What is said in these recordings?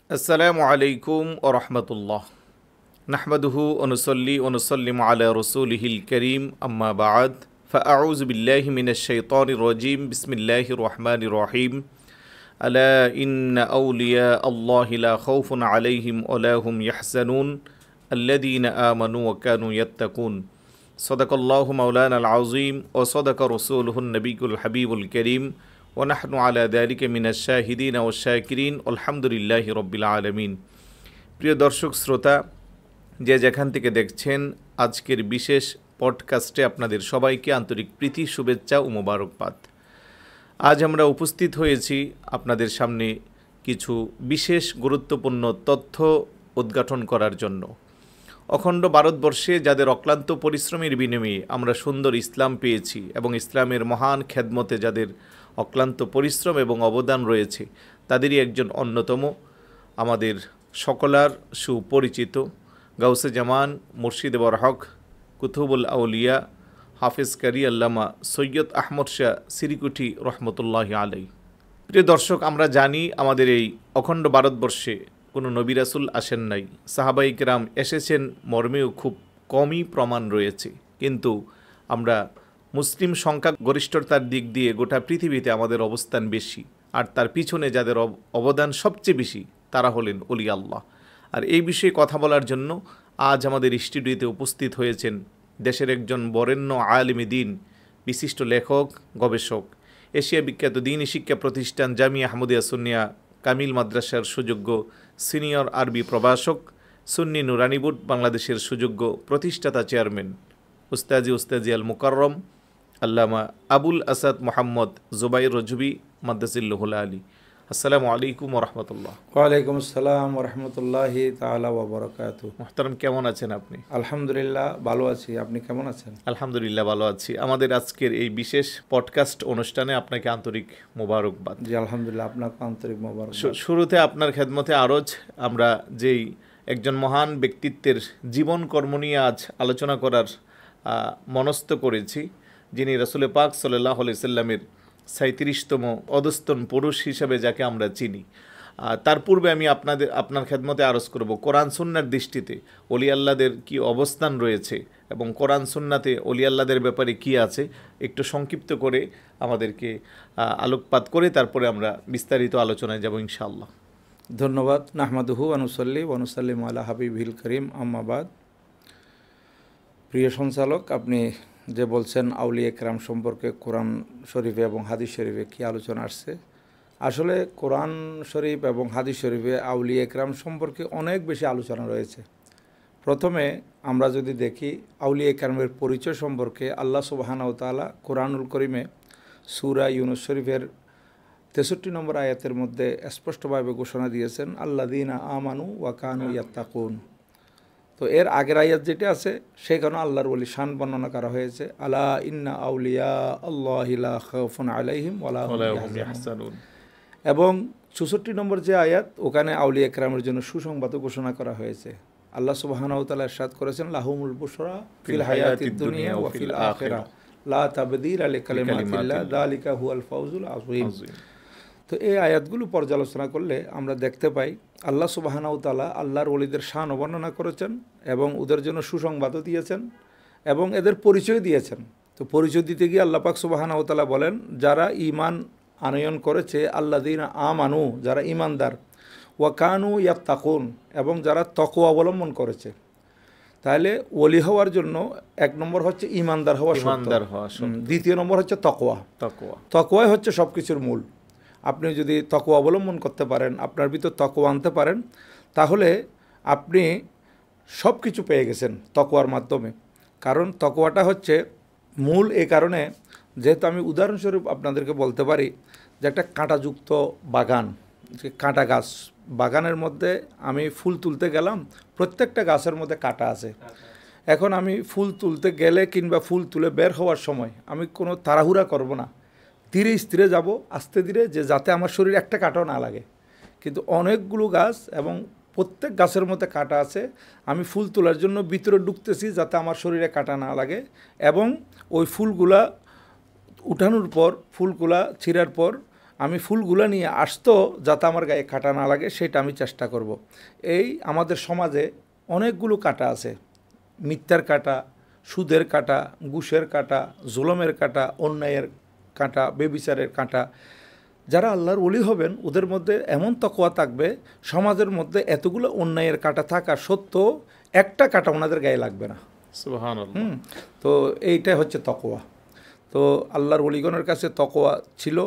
আসসালামু আলাইকুম ওয়া রাহমাতুল্লাহ। নাহমাদুহু ওয়া নুসাল্লি ওয়া নুসাল্লিমু আলা রাসূলিহিল কারীম, আম্মা বা'দ। ফাআউযু বিল্লাহি মিনাশ শাইতানির রাজীম। বিসমিল্লাহির রহমানির রহিম। আলা ইন্না আউলিয়া আল্লাহি লা খাউফুন আলাইহিম ওয়া লা হুম ইয়াহজানুন আল্লাযীনা আমানু ওয়া কানু ইয়াত্তাকুন। সাদাকাল্লাহু মাওলানাল আযীম ওয়া সাদাকা রাসূলুহুন নবিয়্যুল হাবিবুল কারীম ওয়া নাহনু আলা যালিকা মিনাশ শাহিদিন ওয়াশ শাকিরিন আলহামদুলিল্লাহি রাব্বিল আলামিন। প্রিয় দর্শক শ্রোতা, যে যেখান থেকে দেখছেন, আজকের বিশেষ পডকাস্টে আপনাদের সবাইকে আন্তরিক প্রীতি, শুভেচ্ছা ও মোবারকবাদ। আজ আমরা উপস্থিত হয়েছি আপনাদের সামনে কিছু বিশেষ গুরুত্বপূর্ণ তথ্য উদ্ঘাটন করার জন্য। অখণ্ড ভারতবর্ষে যাদের অক্লান্ত পরিশ্রমের বিনিময়ে আমরা সুন্দর ইসলাম পেয়েছি এবং ইসলামের মহান খেদমতে যাদের অক্লান্ত পরিশ্রম এবং অবদান রয়েছে, তাদেরই একজন অন্যতম আমাদের সকলার সুপরিচিত গাউসে জামান মুর্শিদে বরহক কুতুবুল আউলিয়া হাফেজ কারি আল্লামা সৈয়দ আহমদ শাহ সিরিকুটি রহমতুল্লাহি আলাই। প্রিয় দর্শক, আমরা জানি আমাদের এই অখণ্ড ভারতবর্ষে কোনো নবী রাসূল আসেন নাই, সাহাবায়ে কেরাম এসেছেন মর্মেও খুব কমই প্রমাণ রয়েছে। কিন্তু আমরা মুসলিম সংখ্যা গরিষ্ঠতার দিক দিয়ে গোটা পৃথিবীতে আমাদের অবস্থান বেশি, আর তার পিছনে যাদের অবদান সবচেয়ে বেশি তারা হলেন ওলি আল্লাহ। আর এই বিষয়ে কথা বলার জন্য আজ আমাদের স্টুডিওতে উপস্থিত হয়েছেন দেশের একজন বরেণ্য আলেমে দ্বীন, বিশিষ্ট লেখক, গবেষক, এশিয়া বিখ্যাত দ্বীনি শিক্ষা প্রতিষ্ঠান জামিয়া আহমদিয়া সুন্নিয়া কামিল মাদ্রাসার সুযোগ্য সিনিয়র আরবি প্রভাষক, সুন্নি নুরানি বোর্ড বাংলাদেশের সুযোগ্য প্রতিষ্ঠাতা চেয়ারম্যান উস্তাজি আল মুকাররম আল্লামা আবুল আসাদ মোহাম্মদ জুবাইর রজবি মাদ্দাসিল্লাহুল আলী। আসসালামু আলাইকুম ওয়া রাহমাতুল্লাহ। ওয়ালাইকুম আসসালাম ওয়া রাহমাতুল্লাহি তাআলা ওয়া বারাকাতুহু। মুহতারাম, কেমন আছেন আপনি? আলহামদুলিল্লাহ ভালো আছি, আপনি কেমন আছেন? আলহামদুলিল্লাহ ভালো আছি। আমাদের আজকের এই বিশেষ পডকাস্ট অনুষ্ঠানে আপনাকে আন্তরিক মোবারকবাদ। জি আলহামদুলিল্লাহ, আপনাকে আন্তরিক মোবারকবাদ। শুরুতে আপনার খেদমতে আরজ আমরা যেই একজন মহান ব্যক্তিত্বের জীবন কর্ম নিয়ে আজ আলোচনা করার মনস্থ করেছি, যিনি রাসূল পাক সাল্লাল্লাহু আলাইহি সাল্লামের ৩৭তম অধস্তন পুরুষ হিসেবে যাকে আমরা চিনি। তার পূর্বে আমি আপনার খেদমতে আরজ করব কোরআন সুন্নাহর দৃষ্টিতে ওলি আল্লাহদের কী অবস্থান রয়েছে এবং কোরআন সুন্নাতে ওলি আল্লাহদের ব্যাপারে কি আছে, একটু সংক্ষিপ্ত করে আমাদেরকে আলোকপাত করে তারপরে আমরা বিস্তারিত আলোচনায় যাব ইনশাআল্লাহ। ধন্যবাদ। নাহমাদুহু ওয়া নুসাল্লি ওয়া নুসাল্লিমু আলা হাবিবিল করিম, আম্মা বাদ। প্রিয় সঞ্চালক, আপনি যে বলছেন আউলিয়া কেরাম সম্পর্কে কোরআন শরীফে এবং হাদিস শরীফে কী আলোচনা আসছে, আসলে কোরআন শরীফ এবং হাদিস শরীফে আউলিয়া কেরাম সম্পর্কে অনেক বেশি আলোচনা রয়েছে। প্রথমে আমরা যদি দেখি আউলিয়া কেরামের পরিচয় সম্পর্কে, আল্লাহ সুবহানাহু ওয়া তাআলা কোরআনুল করিমে সূরা ইউনূস শরীফের ৬৩ নম্বর আয়াতের মধ্যে স্পষ্টভাবে ঘোষণা দিয়েছেন, আল্লাযীনা আমানু ওয়া কানু ইয়াত্তাকুন। তো এর আগের আয়াত যেটা আছে সেখানে আল্লাহর ওলি শান বর্ণনা করা হয়েছে, আলা ইন্না আউলিয়া আল্লাহি লা খাউফুন আলাইহিম ওয়া লা হুম ইয়াহজানুন। এবং ৬৪ নম্বর যে আয়াত, ওখানে আউলিয়া কেরামের জন্য সুসংবাদ ঘোষণা করা হয়েছে। আল্লাহ সুবহানাহু ওয়া তাআলা ইরশাদ করেছেন, লাহুমুল বুশরা ফিল হায়াতিদ দুনিয়া ওয়া ফিল আখিরাহ লা তাবদীলা লিকালিমাতিল্লাহ যালিকা হুয়াল ফাউজুল আযীম। তো এই আয়াতগুলো পর্যালোচনা করলে আমরা দেখতে পাই আল্লাহ সুবহানাহু ওয়া তাআলা আল্লাহর ওলিদের শান বর্ণনা করেছেন এবং ওদের জন্য সুসংবাদও দিয়েছেন এবং এদের পরিচয় দিয়েছেন। তো পরিচয় দিতে গিয়ে আল্লাহ পাক সুবহানাহু ওয়া তাআলা বলেন, যারা ঈমান আনয়ন করেছে, আল্লাযীনা আমানু, যারা ঈমানদার, ওয়া কানু ইয়াত্তাকুন, এবং যারা তাকওয়া অবলম্বন করেছে। তাহলে ওলি হওয়ার জন্য এক নম্বর হচ্ছে ঈমানদার হওয়া, দ্বিতীয় নম্বর হচ্ছে তাকওয়া। তাকওয়াই হচ্ছে সব কিছুর মূল। আপনি যদি তাকওয়া অবলম্বন করতে পারেন, আপনার ভিতর তাকওয়া আনতে পারেন, তাহলে আপনি সব কিছু পেয়ে গেছেন তাকওয়ার মাধ্যমে। কারণ তাকওয়াটা হচ্ছে মূল। এই কারণে, যেহেতু আমি উদাহরণস্বরূপ আপনাদেরকে বলতে পারি যে একটা কাঁটাযুক্ত বাগান, যে কাঁটা গাছ, বাগানের মধ্যে আমি ফুল তুলতে গেলাম, প্রত্যেকটা গাছের মধ্যে কাঁটা আছে। এখন আমি ফুল তুলতে গেলে কিংবা ফুল তুলে বের হওয়ার সময় আমি কোনো তাড়াহুড়া করব না, ধীরে স্থিরে যাব, আস্তে ধীরে, যে যাতে আমার শরীরে একটা কাঁটাও না লাগে। কিন্তু অনেকগুলো গাছ এবং প্রত্যেক গাছের মধ্যে কাঁটা আছে, আমি ফুল তোলার জন্য ভিতরে ঢুকতেছি যাতে আমার শরীরে কাঁটা না লাগে, এবং ওই ফুলগুলা উঠানোর পর, ফুলগুলা ছিঁড়ার পর আমি ফুলগুলো নিয়ে আসতো যাতে আমার গায়ে কাঁটা না লাগে সেটা আমি চেষ্টা করব। এই আমাদের সমাজে অনেকগুলো কাঁটা আছে, মিথ্যার কাঁটা, সুদের কাঁটা, ঘুষের কাঁটা, জুলমের কাঁটা, অন্যায়ের কাঁটা, বেবিচারের কাঁটা। যারা আল্লাহর ওলি হবেন ওদের মধ্যে এমন তাকওয়া থাকবে, সমাজের মধ্যে এতগুলো অন্যায়ের কাঁটা থাকা সত্ত্বেও একটা কাঁটা ওনাদের গায়ে লাগবে না। সুবহানাল্লাহ। তো এইটাই হচ্ছে তাকওয়া। তো আল্লাহর ওলিগণের কাছে তাকওয়া ছিল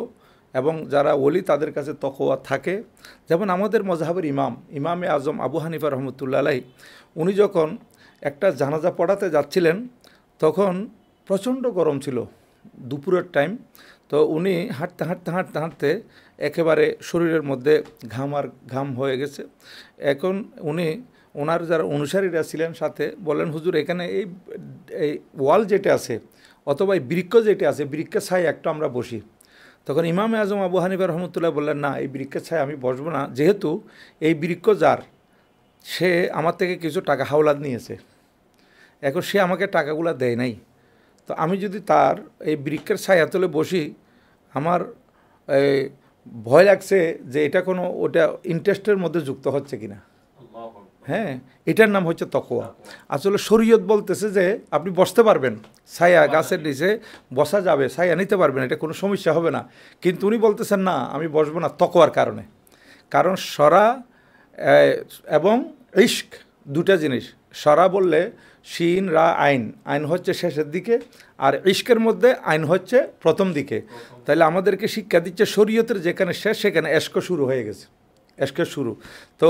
এবং যারা ওলি তাদের কাছে তাকওয়া থাকে। যেমন আমাদের মযহাবের ইমামে আজম আবু হানিফা রহমতুল্লাহ আলাইহি, উনি যখন একটা জানাজা পড়াতে যাচ্ছিলেন তখন প্রচণ্ড গরম ছিল, দুপুরের টাইম। তো উনি হাঁটতে হাঁটতে হাঁটতে হাঁটতে একেবারে শরীরের মধ্যে ঘাম হয়ে গেছে। এখন উনি ওনার যারা অনুসারীরা ছিলেন সাথে বললেন, হুজুর এখানে এই ওয়াল যেটা আছে অথবা এই বৃক্ষ যেটা আছে, বৃক্ষের ছায় একটু আমরা বসি। তখন ইমামে আজম আবু হানিফা রহমতুল্লাহ বললেন, না, এই বৃক্ষের ছায় আমি বসবো না, যেহেতু এই বৃক্ষ যার, সে আমার থেকে কিছু টাকা হাওলাত নিয়েছে, এখন সে আমাকে টাকাগুলো দেয় নাই। তো আমি যদি তার এই বৃক্ষের ছায়াতলে বসি, আমার ভয় লাগছে যে এটা কোনো ওটা ইন্টারেস্টের মধ্যে যুক্ত হচ্ছে কিনা। হ্যাঁ, এটার নাম হচ্ছে তাকওয়া। আসলে শরীয়ত বলতেছে যে আপনি বসতে পারবেন, ছায়া গাছের নিচে বসা যাবে, ছায়া নিতে পারবেন, এটা কোনো সমস্যা হবে না। কিন্তু উনি বলতেছেন না, আমি বসবো না তাকওয়ার কারণে। কারণ শরা এবং ইশক দুটা জিনিস। শরা বললে শিন রা আইন, আইন হচ্ছে শেষের দিকে, আর ইশকের মধ্যে আইন হচ্ছে প্রথম দিকে। তাহলে আমাদেরকে শিক্ষা দিচ্ছে শরীয়তের যেখানে শেষ সেখানে এশক শুরু হয়ে গেছে, এশকের শুরু। তো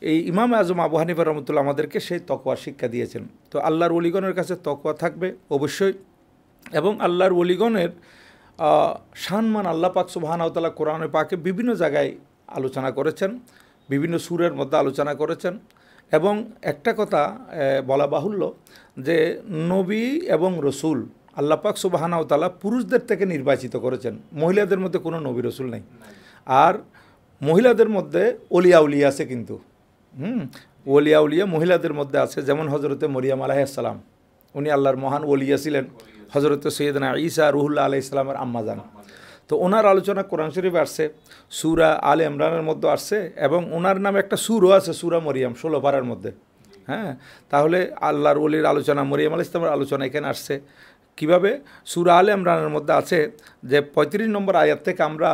এই ইমাম আজম আবু হানিফা রহমতুল্লাহ আমাদেরকে সেই তাকওয়ার শিক্ষা দিয়েছেন। তো আল্লাহর ওলিগণের কাছে তাকওয়া থাকবে অবশ্যই। এবং আল্লাহর ওলিগণের সম্মান আল্লাহ পাক সুবহানাহু ওয়া তাআলা কোরআনে পাকে বিভিন্ন জায়গায় আলোচনা করেছেন, বিভিন্ন সূরের মধ্যে আলোচনা করেছেন। এবং একটা কথা বলা বাহুল্য যে নবী এবং রসুল আল্লাহ পাক সুবহানাহু ওয়া তাআলা পুরুষদের থেকে নির্বাচিত করেছেন, মহিলাদের মধ্যে কোনো নবী রসুল নেই। আর মহিলাদের মধ্যে ওলিয়া উলিয়া আছে, কিন্তু ওলিয়া উলিয়া মহিলাদের মধ্যে আছে। যেমন হজরতে মরিয়াম আলাইহিস সালাম, উনি আল্লাহর মহান ওলিয়া ছিলেন, হজরতে সৈয়দনা ঈসা রুহুল্লাহ আলাইহিস সালামের আম্মাজান। তো ওনার আলোচনা কোরআন শরীফে আসছে, সূরা আলে ইমরানের মধ্যে আসছে, এবং ওনার নামে একটা সূরাও আছে, সূরা মরিয়াম, 16 পারার মধ্যে। হ্যাঁ, তাহলে আল্লাহর ওলির আলোচনা, মরিয়াম আলাইহিস সালামের আলোচনা এখানে আসছে কিভাবে? সূরা আলে ইমরানের মধ্যে আছে যে 35 নম্বর আয়াত থেকে আমরা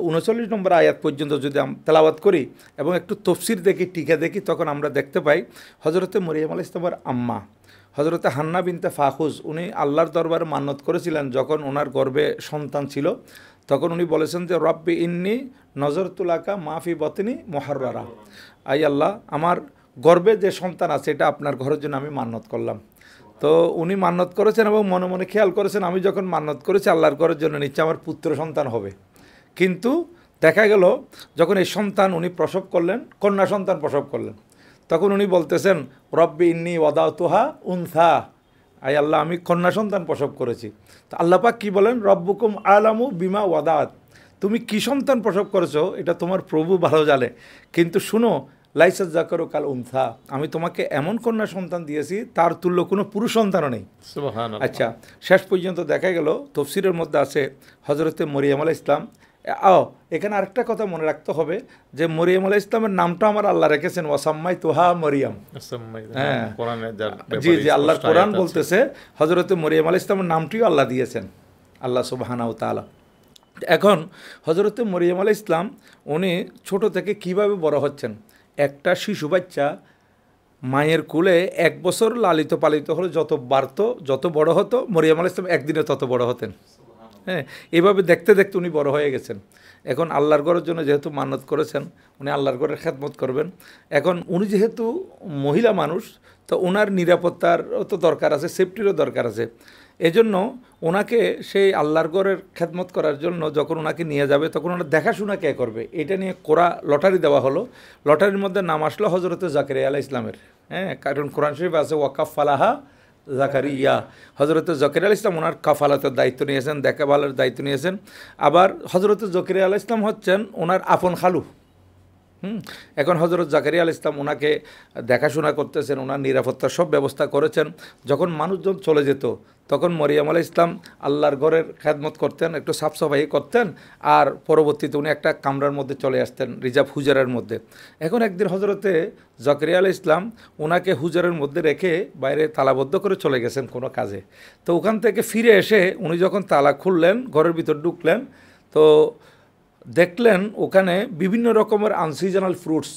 39 নম্বর আয়াত পর্যন্ত যদি তেলাওয়াত করি এবং একটু তফসির দেখি, টিকা দেখি, তখন আমরা দেখতে পাই হজরতে মরিয়াম আলাইহিস সালামের আম্মা হজরতে হান্না বিনতে ফাখুজ, উনি আল্লাহর দরবারে মান্নত করেছিলেন। যখন ওনার গর্ভে সন্তান ছিল তখন উনি বলেছেন যে রব্বি ইন্নি নজরতুলাকা মাফি বতনি মুহাররারা, আই আল্লাহ, আমার গর্ভে যে সন্তান আছে এটা আপনার ঘরের জন্য আমি মান্নত করলাম। তো উনি মান্নত করেছেন এবং মনে মনে খেয়াল করেছেন, আমি যখন মান্নত করেছি আল্লাহর ঘরের জন্য, নিশ্চয় আমার পুত্র সন্তান হবে। কিন্তু দেখা গেল যখন এই সন্তান উনি প্রসব করলেন, কন্যা সন্তান প্রসব করলেন, তখন উনি বলতেছেন রব্বি ইন্নি ওয়াদাতুহা উনসা, আই আল্লাহ, আমি কন্যা সন্তান প্রসব করেছি। তো আল্লাহ পাক কী বলেন? রব্বুকুম আলামু বিমা ওয়াদাত, তুমি কি সন্তান প্রসব করেছো এটা তোমার প্রভু ভালো জানে, কিন্তু শুনো, লাইসা যাকারু কাল উনসা, আমি তোমাকে এমন কন্যা সন্তান দিয়েছি তার তুল্য কোনো পুরুষ সন্তানও নেই। সুবহানাল্লাহ। আচ্ছা, শেষ পর্যন্ত দেখা গেল তফসিরের মধ্যে আছে হজরতে মরিয়াম আলাইহিস সালাম। এখানে আরেকটা কথা মনে রাখতে হবে যে মরিয়াম আলাইহিস সালামের নামটা আমার আল্লাহ রেখেছেন ওয়াসাম্মাই তোহা মরিয়াম। হ্যাঁ, জি জি, আল্লাহর কোরআন বলতেছে হজরতে মরিয়াম আলাইহিস সালামের নামটিও আল্লাহ দিয়েছেন, আল্লাহ সুবহানাহু ওয়া তাআলা। এখন হজরতে মরিয়াম আলাইহিস সালাম উনি ছোট থেকে কিভাবে বড় হচ্ছেন? একটা শিশু বাচ্চা মায়ের কোলে 1 বছর লালিত পালিত হলে যত বাড়ত, যত বড় হতো, মরিয়াম আলাইহিস সালাম একদিনে তত বড় হতেন। হ্যাঁ, এভাবে দেখতে দেখতে উনি বড় হয়ে গেছেন। এখন আল্লাহর ঘরের জন্য যেহেতু মান্নত করেছেন, উনি আল্লাহর ঘরের খেদমত করবেন। এখন উনি যেহেতু মহিলা মানুষ, তো ওনার নিরাপত্তারও তো দরকার আছে, সেফটিরও দরকার আছে। এজন্য ওনাকে সেই আল্লাহর ঘরের খেদমত করার জন্য যখন ওনাকে নিয়ে যাবে তখন ওনার দেখাশোনা কে করবে, এটা নিয়ে লটারি দেওয়া হলো। লটারির মধ্যে নাম আসলো হজরতে জাকারিয়া আলাইহিস সালামের। হ্যাঁ, কারণ কোরআন শরীফে আছে ওয়াকাফালাহা জাকারিয়া, হজরত জাকারিয়া আলাইহিস সালাম ওনার কাফালাতের দায়িত্ব নিয়েছেন, দেখাভালের দায়িত্ব নিয়েছেন। আবার হজরত জাকারিয়া আলাইহিস সালাম হচ্ছেন ওনার আপন খালু। এখন হজরত জাকারিয়া আলাইহিস সালাম ওনাকে দেখাশোনা করতেছেন, ওনার নিরাপত্তার সব ব্যবস্থা করেছেন। যখন মানুষজন চলে যেত তখন মরিয়ম আলাইহিস সালাম আল্লাহর ঘরের খেদমত করতেন, একটু সাফসাফাই করতেন, আর পরবর্তীতে উনি একটা কামরার মধ্যে চলে আসতেন, রিজার্ভ হুজারের মধ্যে। এখন একদিন হজরতে জাকারিয়া আলাইহিস সালাম ওনাকে হুজারের মধ্যে রেখে বাইরে তালাবদ্ধ করে চলে গেছেন কোনো কাজে। তো ওখান থেকে ফিরে এসে উনি যখন তালা খুললেন, ঘরের ভিতর ঢুকলেন, তো দেখলেন ওখানে বিভিন্ন রকমের আনসিজনাল ফ্রুটস,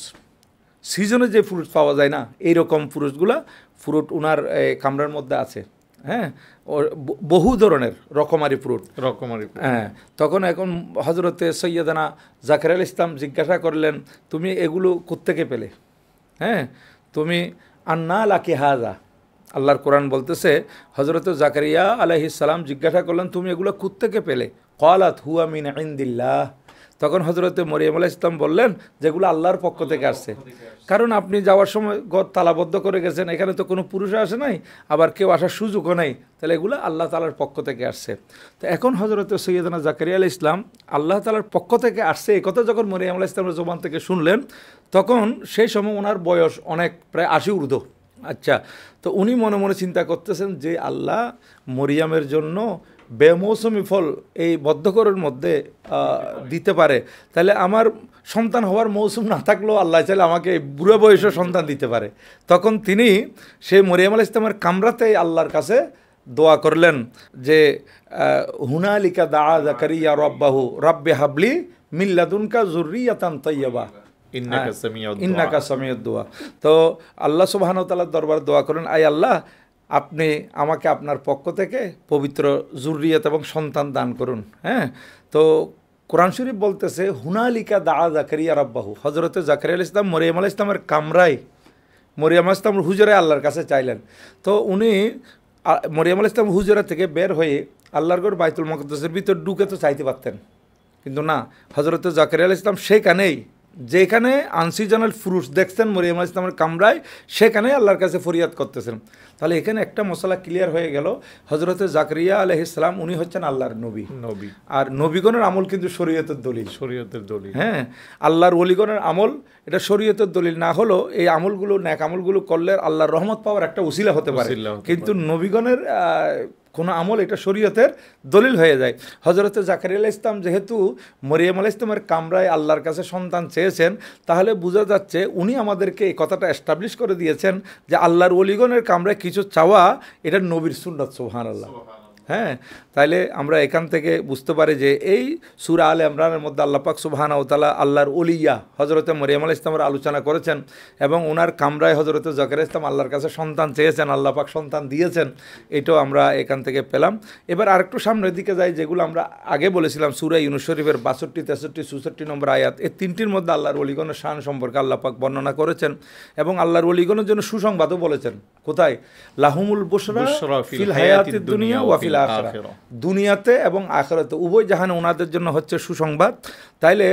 সিজনে যে ফ্রুটস পাওয়া যায় না, এইরকম ফ্রুট ওনার কামরার মধ্যে আছে। হ্যাঁ, বহু ধরনের রকমারি ফ্রুট। হ্যাঁ, তখন এখন হজরতে সৈয়দানা জাকারিয়া আলাইহিস সালাম জিজ্ঞাসা করলেন, তুমি এগুলো কোত্থেকে পেলে? হ্যাঁ, তুমি আন্না লাকি হাজা, আল্লাহর কোরআন বলতেছে হজরতে জাকারিয়া আলাইহিস সালাম জিজ্ঞাসা করলেন, তুমি এগুলো কোত্থেকে পেলে? ক্বালাত হুয়া মিন ইনদিল্লাহ। তখন হজরতে মরিয়ম আলাইহিস সালাম বললেন, যেগুলো আল্লাহর পক্ষ থেকে আসছে। কারণ আপনি যাওয়ার সময় ঘর তালাবদ্ধ করে গেছেন, এখানে তো কোনো পুরুষ আসে নাই, আবার কেউ আসার সুযোগও নাই, তাহলে এগুলো আল্লাহ তাআলার পক্ষ থেকে আসছে। তো এখন হজরতে সৈয়দনা জাকারিয়া আলাইহিস সালাম আল্লাহ তাআলার পক্ষ থেকে আসছে এই কথা যখন মরিয়ম আলাইহিস সালামের জবান থেকে শুনলেন, তখন সেই সময় ওনার বয়স অনেক, প্রায় 80 ঊর্ধ্ব। আচ্ছা, তো উনি মনে মনে চিন্তা করতেছেন যে আল্লাহ মরিয়ামের জন্য বেমৌসুমি ফল এই বদ্ধকরের মধ্যে দিতে পারে, তাহলে আমার সন্তান হওয়ার মৌসুম না থাকলেও আল্লাহ চাইলে আমাকে বুড়ো বয়সে সন্তান দিতে পারে। তখন তিনি সেই মরিয়ম আলাইহিস সালামের কামরাতে আল্লাহর কাছে দোয়া করলেন যে হুনালিকা দাআ জাকারিয়া রাব্বাহু রাব্বি হাবলি মিন লাদুনকা যুররিয়াতান তাইয়্যিবা ইন্নাকা সামিউদ দুআ। তো আল্লাহ সুবহানাহু ওয়া তাআলার দরবার দোয়া করেন, আয় আল্লাহ, আপনি আমাকে আপনার পক্ষ থেকে পবিত্র যুররিয়াত এবং সন্তান দান করুন। হ্যাঁ, তো কোরআন শরীফ বলতেছে হুনালিকা দাআ জাকারিয়া রাব্বাহু, হযরতে জাকারিয়া আলাইহিস সালাম মরিয়ম আলাইহিস সালামের কামরায়, মরিয়ম আলাইহিস সালাম হুজরে আল্লাহর কাছে চাইলেন। তো উনি মরিয়ম আলাইহিস সালাম হুজরা থেকে বের হয়ে আল্লাহর ঘর বাইতুল মুকদ্দাসের ভিতর ঢুকে তো চাইতে পারতেন, কিন্তু না, হযরতে জাকারিয়া আলাইহিস সালাম সেখানেই, যেখানে আনসিজনাল ফ্রুটস দেখছেন মরিয়ম আলাইহিস সালামের কামরায়, সেখানেই আল্লাহর কাছে ফরিয়াদ করতেছেন। তাহলে এখানে একটা মশলা ক্লিয়ার হয়ে গেল, হযরতে জাকারিয়া আলাইহিস সালাম উনি হচ্ছেন আল্লাহর নবী। আর নবীগণের আমল কিন্তু শরীয়তের দলিল। হ্যাঁ, আল্লাহর ওলিগণের আমল এটা শরীয়তের দলিল না হলো এই আমলগুলো, নেক আমলগুলো করলে আল্লাহর রহমত পাওয়ার একটা উসিলা হতে পারে, কিন্তু নবীগণের কোনো আমল এটা শরীয়তের দলিল হয়ে যায়। হযরতে জাকারিয়া আলাইহিস সালাম যেহেতু মরিয়ম আলাইহিস সালামের কামরায় আল্লাহর কাছে সন্তান চেয়েছেন, তাহলে বোঝা যাচ্ছে উনি আমাদেরকে এই কথাটা এস্টাবলিশ করে দিয়েছেন যে আল্লাহর ওলিগণের কামরায় কিছু চাওয়া এটা নবীর সুন্নাত। সুবহানাল্লাহ। হ্যাঁ, তাইলে আমরা এখান থেকে বুঝতে পারি যে এই সূরা আলে ইমরানের মধ্যে আল্লাহ পাক সুবহানাহু ওয়া তাআলা আল্লাহর ওলিয়া হযরতে মরিয়ম আলাইহিস সালামের আলোচনা করেছেন, এবং ওনার কামরায় হযরতে জাকারিয়া আলাইহিস সালাম আল্লাহর কাছে সন্তান চেয়েছেন, আল্লাহ পাক সন্তান দিয়েছেন, এটাও আমরা এখান থেকে পেলাম। এবার আরেকটু সামনের দিকে যাই, যেগুলো আমরা আগে বলেছিলাম সূরা ইউনূস শরীফের 62, 63, 64 নম্বর আয়াত, এই তিনটির মধ্যে আল্লাহর ওলিগণের শান সম্পর্কে আল্লাহ পাক বর্ণনা করেছেন, এবং আল্লাহর ওলিগণের জন্য সুসংবাদও বলেছেন। কোথায়? লাহুমুল বুশরা ফিল হায়াতিদ দুনিয়া ওয়া ফিল আখিরাহ, দুনিয়াতে এবং আখিরাতে উভয় জাহানে ওনাদের জন্য হচ্ছে সুসংবাদ। তাইলে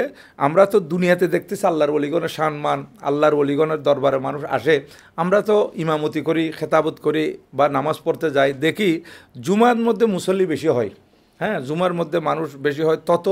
আমরা তো দুনিয়াতে দেখতেছি আল্লাহর ওলিগণের সম্মান, আল্লাহর ওলিগণের দরবারে মানুষ আসে, আমরা তো ইমামতি করি, খেতাবত করি বা নামাজ পড়তে যাই, দেখি জুমার মধ্যে মুসল্লি বেশি হয়। হ্যাঁ, জুমার মধ্যে মানুষ বেশি হয়, তত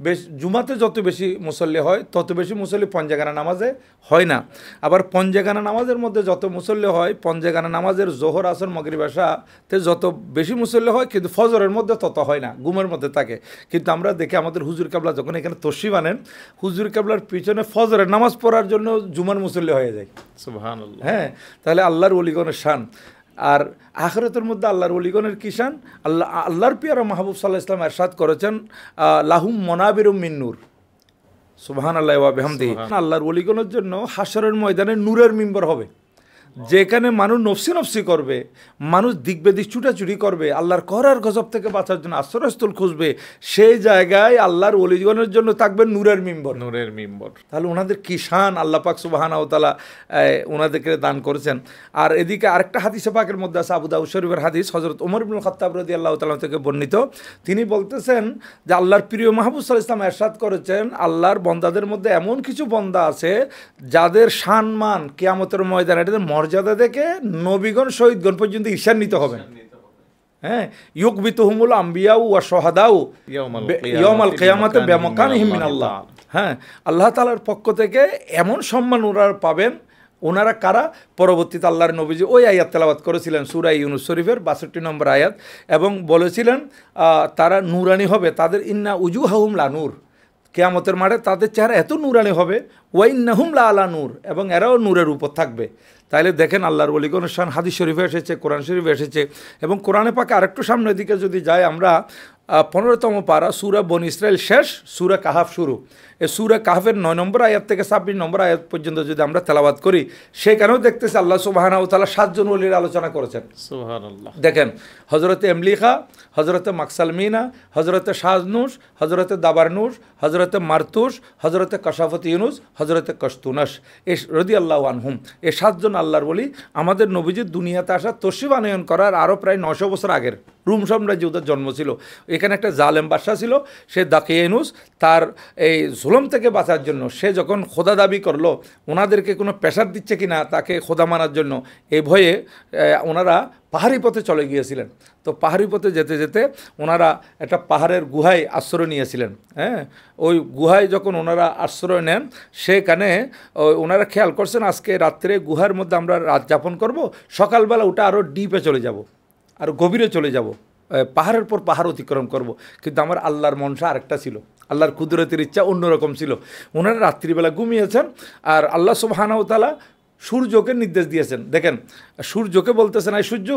বেশি জুমাতে যত বেশি মুসল্লি হয় তত বেশি মুসল্লি পঞ্জেগানা নামাজে হয় না। আবার পঞ্জেগানা নামাজের মধ্যে যত মুসল্লি হয়, পঞ্জেগানা নামাজের জোহর আসর মাগরিব এশাতে যত বেশি মুসল্লি হয়, কিন্তু ফজরের মধ্যে তত হয় না, ঘুমের মধ্যে থাকে। কিন্তু আমরা দেখি আমাদের হুজুর কাবলা যখন এখানে তশরিফ আনেন, হুজুর কাবলার পিছনে ফজরের নামাজ পড়ার জন্য জুমার মুসল্লি হয়ে যায়। সুবহানাল্লাহ। হ্যাঁ, তাহলে আল্লাহর ওলিগণের শান। আর আখিরাতের মধ্যে আল্লাহর ওলিগণের কি শান? আল্লাহর পিয়ারা মাহবুব সাল্লাল্লাহু আলাইহি ওয়াসাল্লাম ইরশাদ করেছেন, লাহুম মনাবিরুম মিন নূর। সুবহানাল্লাহি ওয়া বিহামদিহি। আল্লাহর ওলিগণের জন্য হাশরের ময়দানে নূরের মিম্বর হবে, যেখানে মানুষ নফসি নফসি করবে, মানুষ দিকবেদিক ছুটাছুটি করবে, আল্লাহর করার গজব থেকে বাঁচার জন্য আশ্রয়স্থল খুঁজবে, সেই জায়গায় আল্লাহর ওলিগণের জন্য থাকবে নূরের মিম্বর। তাহলে ওনাদের কি শান আল্লাহ পাক সুবহানাহু ওয়া তাআলা ওনাদেরকে দান করেছেন। আর এদিকে আরেকটা হাদিসে পাকের মধ্যে আছে, আবু দাউদ শরীফের হাদিস, হযরত ওমর ইবনুল খাত্তাব রাদিয়াল্লাহু তাআলা থেকে বর্ণিত। তিনি বলতেছেন যে আল্লাহর প্রিয় মাহবুব সাল্লাল্লাহু আলাইহি ওয়াসাল্লাম ইরশাদ করেছেন, আল্লাহর বন্দাদের মধ্যে এমন কিছু বন্দা আছে যাদের সম্মান কিয়ামতের ময়দানে, এটাদের মর্যাদা দেখে নবীগণ শহীদগণ পর্যন্ত ঈর্ষান্বিত হবেন। হ্যাঁ, ইউকবিতুহুমুল আম্বিয়া ওয়া শুহাদাউ ইয়াউমাল কিয়ামাতি বিমাকানিহিম মিনাল্লাহ। হ্যাঁ, আল্লাহ তাআলার পক্ষ থেকে এমন সম্মান ওনারা পাবেন। ওনারা কারা? পরবর্তীতে আল্লাহর নবীজি ওই আয়াত তেলাওয়াত করেছিলেন সূরা ইউনূস শরীফের ৬২ নম্বর আয়াত, এবং বলেছিলেন তারা নূরানি হবে, তাদের ইন্না উজুহাহুম লা নূর, কিয়ামতের মাঠে তাদের চেহারা এত নূরানি হবে, ওয়াইন্নাহুম লা আলা নূর, এবং এরাও নূরের উপর থাকবে। তাইলে দেখেন আল্লাহর ওলিগণের শান হাদিস শরীফে এসেছে, কোরআন শরীফে এসেছে, এবং কোরআনে পাকে আরেকটু সামনের দিকে যদি যাই আমরা 15তম পারা সূরা বনী ইসরাইল শেষ, সূরা কাহাফ শুরু। এই সূরা কাহাফের 9 নম্বর আয়াত থেকে 26 নম্বর আয়াত পর্যন্ত যদি আমরা তেলাওয়াত করি, সেখানেও দেখতেছি আল্লাহ সুবহানাহু ওয়া তাআলা 7 জন ওলির আলোচনা করেছেন। সুবহানাল্লাহ। দেখেন, হজরতে এমলিখা, হজরতে মাকসালমিনা, হজরতে শাহনুস, হজরতে দাবারনুস, হজরতে মারতুস, হজরতে কশাফত ইউনুস, হজরতে কশতুনাস রাদিয়াল্লাহু আনহুম। এই 7 জন আল্লাহর ওলি আমাদের নবীজির দুনিয়াতে আসা তশরিফ আনয়ন করার আরও প্রায় 900 বছর আগের রুম সাম্রাজ্যে ওদের জন্ম ছিল। এখানে একটা জালেম বাদশা ছিল, সে দাকিয়ানুস, তার এই জুলম থেকে বাঁচার জন্য সে যখন খোদা দাবি করলো, ওনাদেরকে কোনো প্রেশার দিচ্ছে কি না তাকে খোদা মানার জন্য, এই ভয়ে ওনারা পাহাড়ি পথে চলে গিয়েছিলেন। তো পাহাড়ি পথে যেতে যেতে ওনারা একটা পাহাড়ের গুহায় আশ্রয় নিয়েছিলেন। হ্যাঁ, ওই গুহায় যখন ওনারা আশ্রয় নেন, সেখানে ওনারা খেয়াল করছেন আজকে রাত্রে গুহার মধ্যে আমরা রাত যাপন করব, সকালবেলা ওটা আরও ডিপে চলে যাব, আরও গভীরে চলে যাব, পাহাড়ের পর পাহাড় অতিক্রম করব। কিন্তু আমার আল্লাহর মনসা আরেকটা ছিল, আল্লাহর কুদরতের ইচ্ছা অন্যরকম ছিল। ওনারা রাত্রিবেলা ঘুমিয়েছেন, আর আল্লাহ সুবহানাহু ওয়া তাআলা সূর্যকে নির্দেশ দিয়েছেন। দেখেন, সূর্যকে বলতেছেন, এই সূর্য,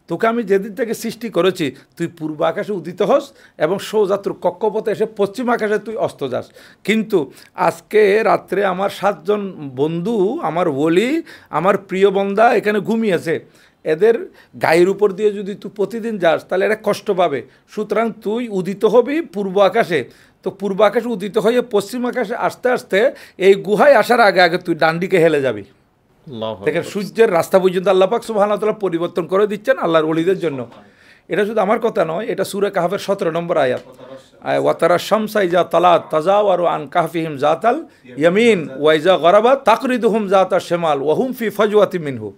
তোকে আমি যেদিন থেকে সৃষ্টি করেছি তুই পূর্ব আকাশে উদিত হস এবং সোজা তোর কক্ষপথে এসে পশ্চিম আকাশে তুই অস্ত যাস। কিন্তু আজকে রাত্রে আমার 7 জন বন্ধু, আমার ওলি, আমার প্রিয় বন্দা এখানে ঘুমিয়েছে, এদের গায়ের উপর দিয়ে যদি তুই প্রতিদিন যাস তাহলে এরা কষ্ট পাবে। সুতরাং তুই উদিত হবি পূর্ব আকাশে, তো পূর্ব আকাশে উদিত হয়ে পশ্চিম আকাশে আস্তে আস্তে এই গুহায় আসার আগে আগে তুই ডান দিকে হেলে যাবি। দেখেন, সূর্যের রাস্তা পর্যন্ত আল্লাহ পাক সুবহানাহু ওয়া তাআলা পরিবর্তন করে দিচ্ছেন আল্লাহর ওলিদের জন্য। এটা শুধু আমার কথা নয়, এটা সূরা কাহফের 17 নম্বর আয়াত, ওয়া তারা শামসা ইজা তালাত তাজাওয়ারু আন কাহফিহিম জাতাল ইয়ামিন ওয়া ইজা গরাবাত তাকরিদুহুম জাতাশ শিমাল ওয়া হুম ফি ফাজওয়াতিন মিনহু।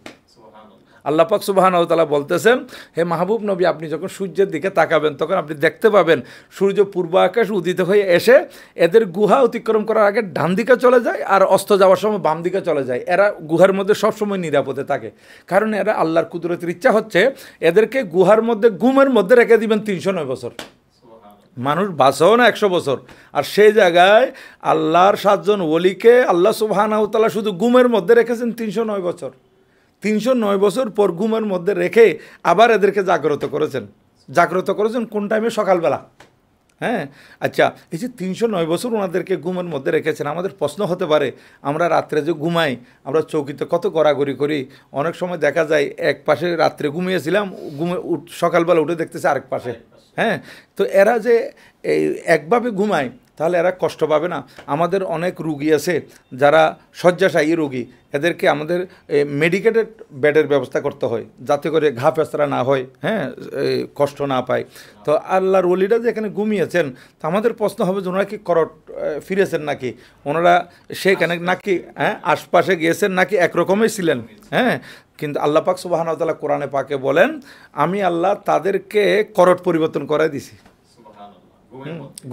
আল্লাহ পাক সুবহানাহু ওয়া তাআলা বলতেছেন, হে মাহবুব নবী, আপনি যখন সূর্যের দিকে তাকাবেন তখন আপনি দেখতে পাবেন সূর্য পূর্ব আকাশে উদিত হয়ে এসে এদের গুহা অতিক্রম করার আগে ডান দিকে চলে যায়, আর অস্ত যাওয়ার সময় বাম দিকে চলে যায়। এরা গুহার মধ্যে সবসময় নিরাপদে থাকে, কারণ এরা আল্লাহর কুদরতের ইচ্ছা হচ্ছে এদেরকে গুহার মধ্যে ঘুমের মধ্যে রেখে দিবেন 309 বছর। মানুষ বাঁচেও না 100 বছর, আর সেই জায়গায় আল্লাহর 7 জন ওলিকে আল্লাহ সুবহানাহু ওয়া তাআলা শুধু ঘুমের মধ্যে রেখেছেন 309 বছর। 309 বছর পর ঘুমের মধ্যে রেখে আবার এদেরকে জাগ্রত করেছেন কোন টাইমে? সকালবেলা। হ্যাঁ, আচ্ছা, এই যে 309 বছর ওনাদেরকে ঘুমের মধ্যে রেখেছেন, আমাদের প্রশ্ন হতে পারে আমরা রাত্রে যে ঘুমাই, আমরা চৌকিতে কত গড়াগড়ি করি, অনেক সময় দেখা যায় এক পাশে রাত্রে ঘুমিয়েছিলাম, সকালবেলা উঠে দেখতেছে আরেক পাশে। হ্যাঁ, তো এরা যে এই একভাবে ঘুমায় তাহলে এরা কষ্ট পাবে না? আমাদের অনেক রুগী আছে যারা শয্যাশায়ী রুগী, এদেরকে আমাদের মেডিকেটেড বেডের ব্যবস্থা করতে হয় যাতে করে ঘা পেঁচড়া না হয়, হ্যাঁ, কষ্ট না পায়। তো আল্লাহর ওলিরা যে এখানে ঘুমিয়েছেন, তো আমাদের প্রশ্ন হবে যে ওনারা কি করট ফিরেছেন নাকি, ওনারা সেখানে নাকি আশপাশে গিয়েছেন নাকি একরকমই ছিলেন? হ্যাঁ, কিন্তু আল্লাহ পাক সুবহানাহু ওয়া তাআলা কোরআনে পাকে বলেন, আমি আল্লাহ তাদেরকে করট পরিবর্তন করে দিছি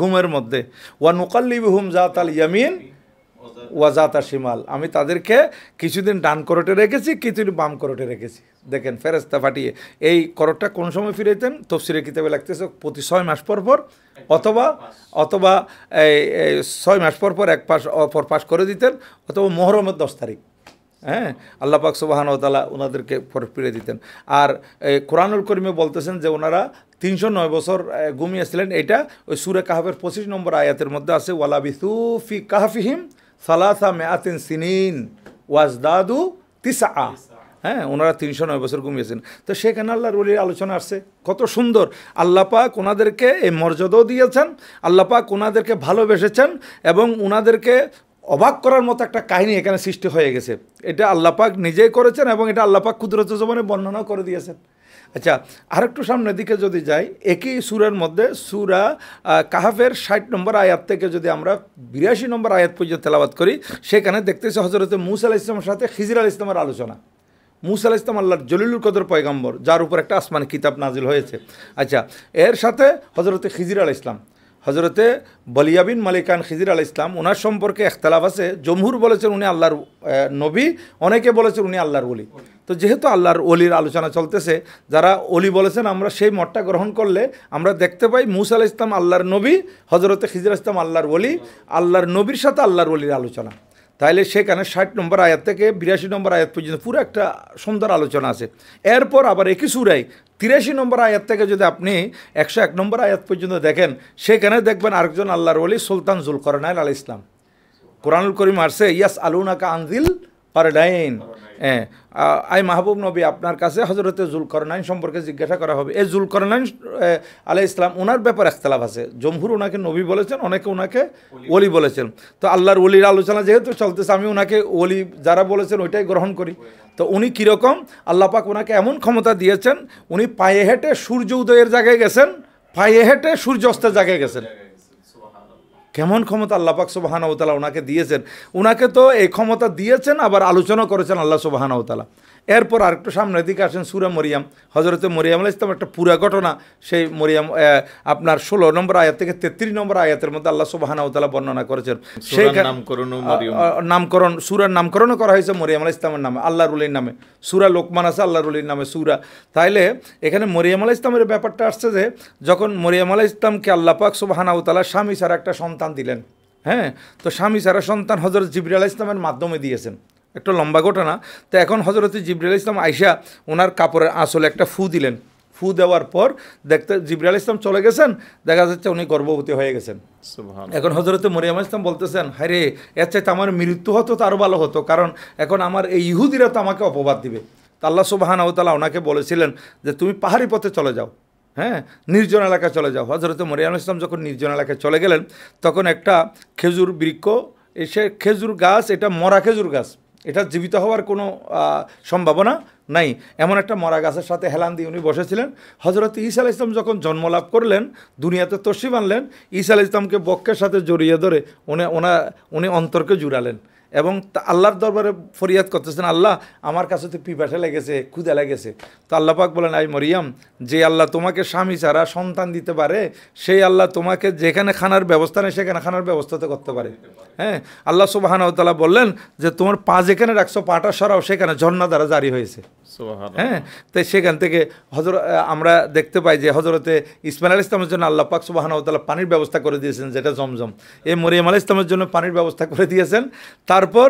ঘুমের মধ্যে। ওয়া নুকাল্লিবুহুম জাতাল ইয়ামিন ওয়া জাতা শিমাল, আমি তাদেরকে কিছুদিন ডান করটে রেখেছি, কিছুদিন বাম করটে রেখেছি। দেখেন, ফেরেশতা পাঠিয়ে এই করটটা কোন সময় ফিরাইতেন? তফসিরের কিতাবে লাগতেছে প্রতি 6 মাস পর পর, অথবা এই 6 মাস পর পর এক পাশ অপর পাশ করে দিতেন, অথবা মুহররমের 10 তারিখ। হ্যাঁ, আল্লাহ পাক সুবহানাহু ওয়া তাআলা ওনাদেরকে ফিরে দিতেন। আর কোরআনুল কারীমে বলতেছেন যে ওনারা 309 বছর ঘুমিয়েছিলেন। এটা ওই সূরা কাহফের 25 নম্বর আয়াতের মধ্যে আছে, ওয়ালা বিসু ফি কাহফিহিম সালাসা মিআতিন সিনিন ওয়াজদাদু তিসআ। হ্যাঁ, ওনারা 309 বছর ঘুমিয়েছেন। তো সেখানে আল্লাহর ওলির আলোচনা আসছে, কত সুন্দর। আল্লাহ পাক ওনাদেরকে এই মর্যাদাও দিয়েছেন, আল্লাহ পাক ওনাদেরকে ভালোবেসেছেন, এবং ওনাদেরকে অবাক করার মতো একটা কাহিনী এখানে সৃষ্টি হয়ে গেছে। এটা আল্লাহ পাক নিজেই করেছেন এবং এটা আল্লাহ পাক কুদরতের জবানে বর্ণনা করে দিয়েছেন। আচ্ছা, আরেকটু সামনের দিকে যদি যাই, একই সূরার মধ্যে সূরা কাহফের 60 নম্বর আয়াত থেকে যদি আমরা 82 নম্বর আয়াত পর্যন্ত তেলাওয়াত করি, সেখানে দেখতেছি হযরত মূসা আলাইহিস সালামের সাথে খিজির আলাইহিস সালামের আলোচনা। মূসা আলাইহিস সালাম আল্লাহর জলিলুল কদর পয়গম্বর, যার উপর একটা আসমানি কিতাব নাজিল হয়েছে। আচ্ছা, এর সাথে হযরত খিজির আলাইহিস সালাম, হজরতে বলিয়া বিন মালিকান খিজির আলাইহিস সালাম ওনার সম্পর্কে ইখতিলাফ আছে। জমহুর বলেছেন উনি আল্লাহর নবী, অনেকে বলেছেন উনি আল্লাহর ওলি। তো যেহেতু আল্লাহর ওলির আলোচনা চলতেছে, যারা ওলি বলেছেন আমরা সেই মতটা গ্রহণ করলে আমরা দেখতে পাই মুসা আলাইহিস সালাম আল্লাহর নবী, হজরতে খিজির আলাইহিস সালাম আল্লাহর ওলি, আল্লাহর নবীর সাথে আল্লাহর ওলির আলোচনা। তাইলে সেখানে 60 নম্বর আয়াত থেকে 82 নম্বর আয়াত পর্যন্ত পুরো একটা সুন্দর আলোচনা আছে। এরপর আবার একই সূরায় 83 নম্বর আয়াত থেকে যদি আপনি 101 নম্বর আয়াত পর্যন্ত দেখেন, সেখানে দেখবেন আরেকজন আল্লাহর ওলি সুলতান জুলকরনাইন আলাইহিস সালাম। কোরআনুল করিম আসছে ইয়াস আলুনাকা আনজিল কারনাইন, আই মাহবুব নবী আপনার কাছে হজরতে জুলকরনাইন সম্পর্কে জিজ্ঞাসা করা হবে। এই জুলকরনাইন আলাইহিস সালাম ওনার ব্যাপারে ইখতিলাফ আছে। জমহুর ওনাকে নবী বলেছেন, অনেকে ওনাকে ওলি বলেছেন। তো আল্লাহর ওলির আলোচনা যেহেতু চলতেছে, আমি ওনাকে ওলি যারা বলেছেন ওইটাই গ্রহণ করি। তো উনি কীরকম, আল্লাহ পাক ওনাকে এমন ক্ষমতা দিয়েছেন, উনি পায়ে হেঁটে সূর্য উদয়ের জায়গায় গেছেন, পায়ে হেঁটে সূর্য অস্তের জায়গায় গেছেন। কেমন ক্ষমতা আল্লাহ পাক সুবহানাহু ওয়া তাআলা ওনাকে দিয়েছেন। ওনাকে তো এই ক্ষমতা দিয়েছেন, আবার আলোচনা করেছেন আল্লাহ সুবহানাহু ওয়া তাআলা। এরপর আরেকটু সামনের দিকে আসেন সূরা মরিয়াম, হজরতে মরিয়াম আলাইহিস সালাম একটা পুরা ঘটনা, সেই মরিয়াম আপনার 16 নম্বর আয়াত থেকে 33 নম্বর আয়াতের মধ্যে আল্লাহ সুবহানাহু ওয়া তাআলা বর্ণনা করেছেন। সেই নামকরণ সূরার নামকরণও করা হয়েছে মরিয়াম আলাইহিস সালামের নামে, আল্লাহর ওলির নামে। সূরা লোকমান আছে আল্লাহর ওলির নামে সূরা। তাইলে এখানে মরিয়াম আলাইহিস সালামের ব্যাপারটা আসছে যে যখন মরিয়াম আলাইহিস সালামকে আল্লাহ পাক সুবহানাহু ওয়া তাআলা স্বামী ছাড়া একটা সন্তান দিলেন, হ্যাঁ, তো স্বামী ছাড়া সন্তান হজরত জিবরিল আলাইহিস সালামের মাধ্যমে দিয়েছেন। একটা লম্বা ঘটনা। তো এখন হজরত জিবরিল আলাইহিস সালাম আইসা ওনার কাপড়ের আঁচলে একটা ফু দিলেন। ফু দেওয়ার পর দেখতে জিবরিল আলাইহিস সালাম চলে গেছেন, দেখা যাচ্ছে উনি গর্ভবতী হয়ে গেছেন। এখন হজরতে মরিয়ম আলাইহিস সালাম বলতেছেন, হায় রে, এর চাইতে আমার মৃত্যু হতো তো আরও ভালো হতো, কারণ এখন আমার এই ইহুদিরা তো আমাকে অপবাদ দিবে। তা আল্লাহ সুবহানাহু ওয়া তাআলা ওনাকে বলেছিলেন যে তুমি পাহাড়ি পথে চলে যাও, হ্যাঁ, নির্জন এলাকায় চলে যাও। হজরতে মরিয়ম আলাইহিস সালাম যখন নির্জন এলাকায় চলে গেলেন, তখন একটা খেজুর বৃক্ষ, এসে খেজুর গাছ, এটা মরা খেজুর গাছ, এটা জীবিত হওয়ার কোনো সম্ভাবনা নাই, এমন একটা মরা গাছের সাথে হেলান দিয়ে উনি বসেছিলেন। হজরত ঈসা আলাইহিস সালাম যখন জন্মলাভ করলেন, দুনিয়াতে তশরিফ আনলেন, ঈসা আলাইহিস সালামকে বক্ষের সাথে জড়িয়ে ধরে উনি অন্তরকে জুড়ালেন এবং আল্লাহর দরবারে ফরিয়াদ করতেছেন, আল্লাহ আমার কাছে তো পিপাসা লেগেছে, ক্ষুধা লেগেছে। তো আল্লাহ পাক বলেন, আই মরিয়াম, যে আল্লাহ তোমাকে স্বামী ছাড়া সন্তান দিতে পারে, সেই আল্লাহ তোমাকে যেখানে খানার ব্যবস্থা নেই সেখানে খানার ব্যবস্থা তো করতে পারে। হ্যাঁ, আল্লাহ সুবহানাহু ওয়া তাআলা বললেন যে তোমার পা যেখানে রাখছো পাটা সরাও, সেখানে ঝর্ণা দ্বারা জারি হয়েছে। হ্যাঁ, তাই সেখান থেকে আমরা দেখতে পাই যে হজরতে ইসমাইল আলাইহিস সালামের জন্য আল্লাহ পাক সুবহানাহু ওয়া তাআলা পানির ব্যবস্থা করে দিয়েছেন, যেটা জমজম। এই মরিয়ম আলাইহিস সালামের জন্য পানির ব্যবস্থা করে দিয়েছেন। তারপর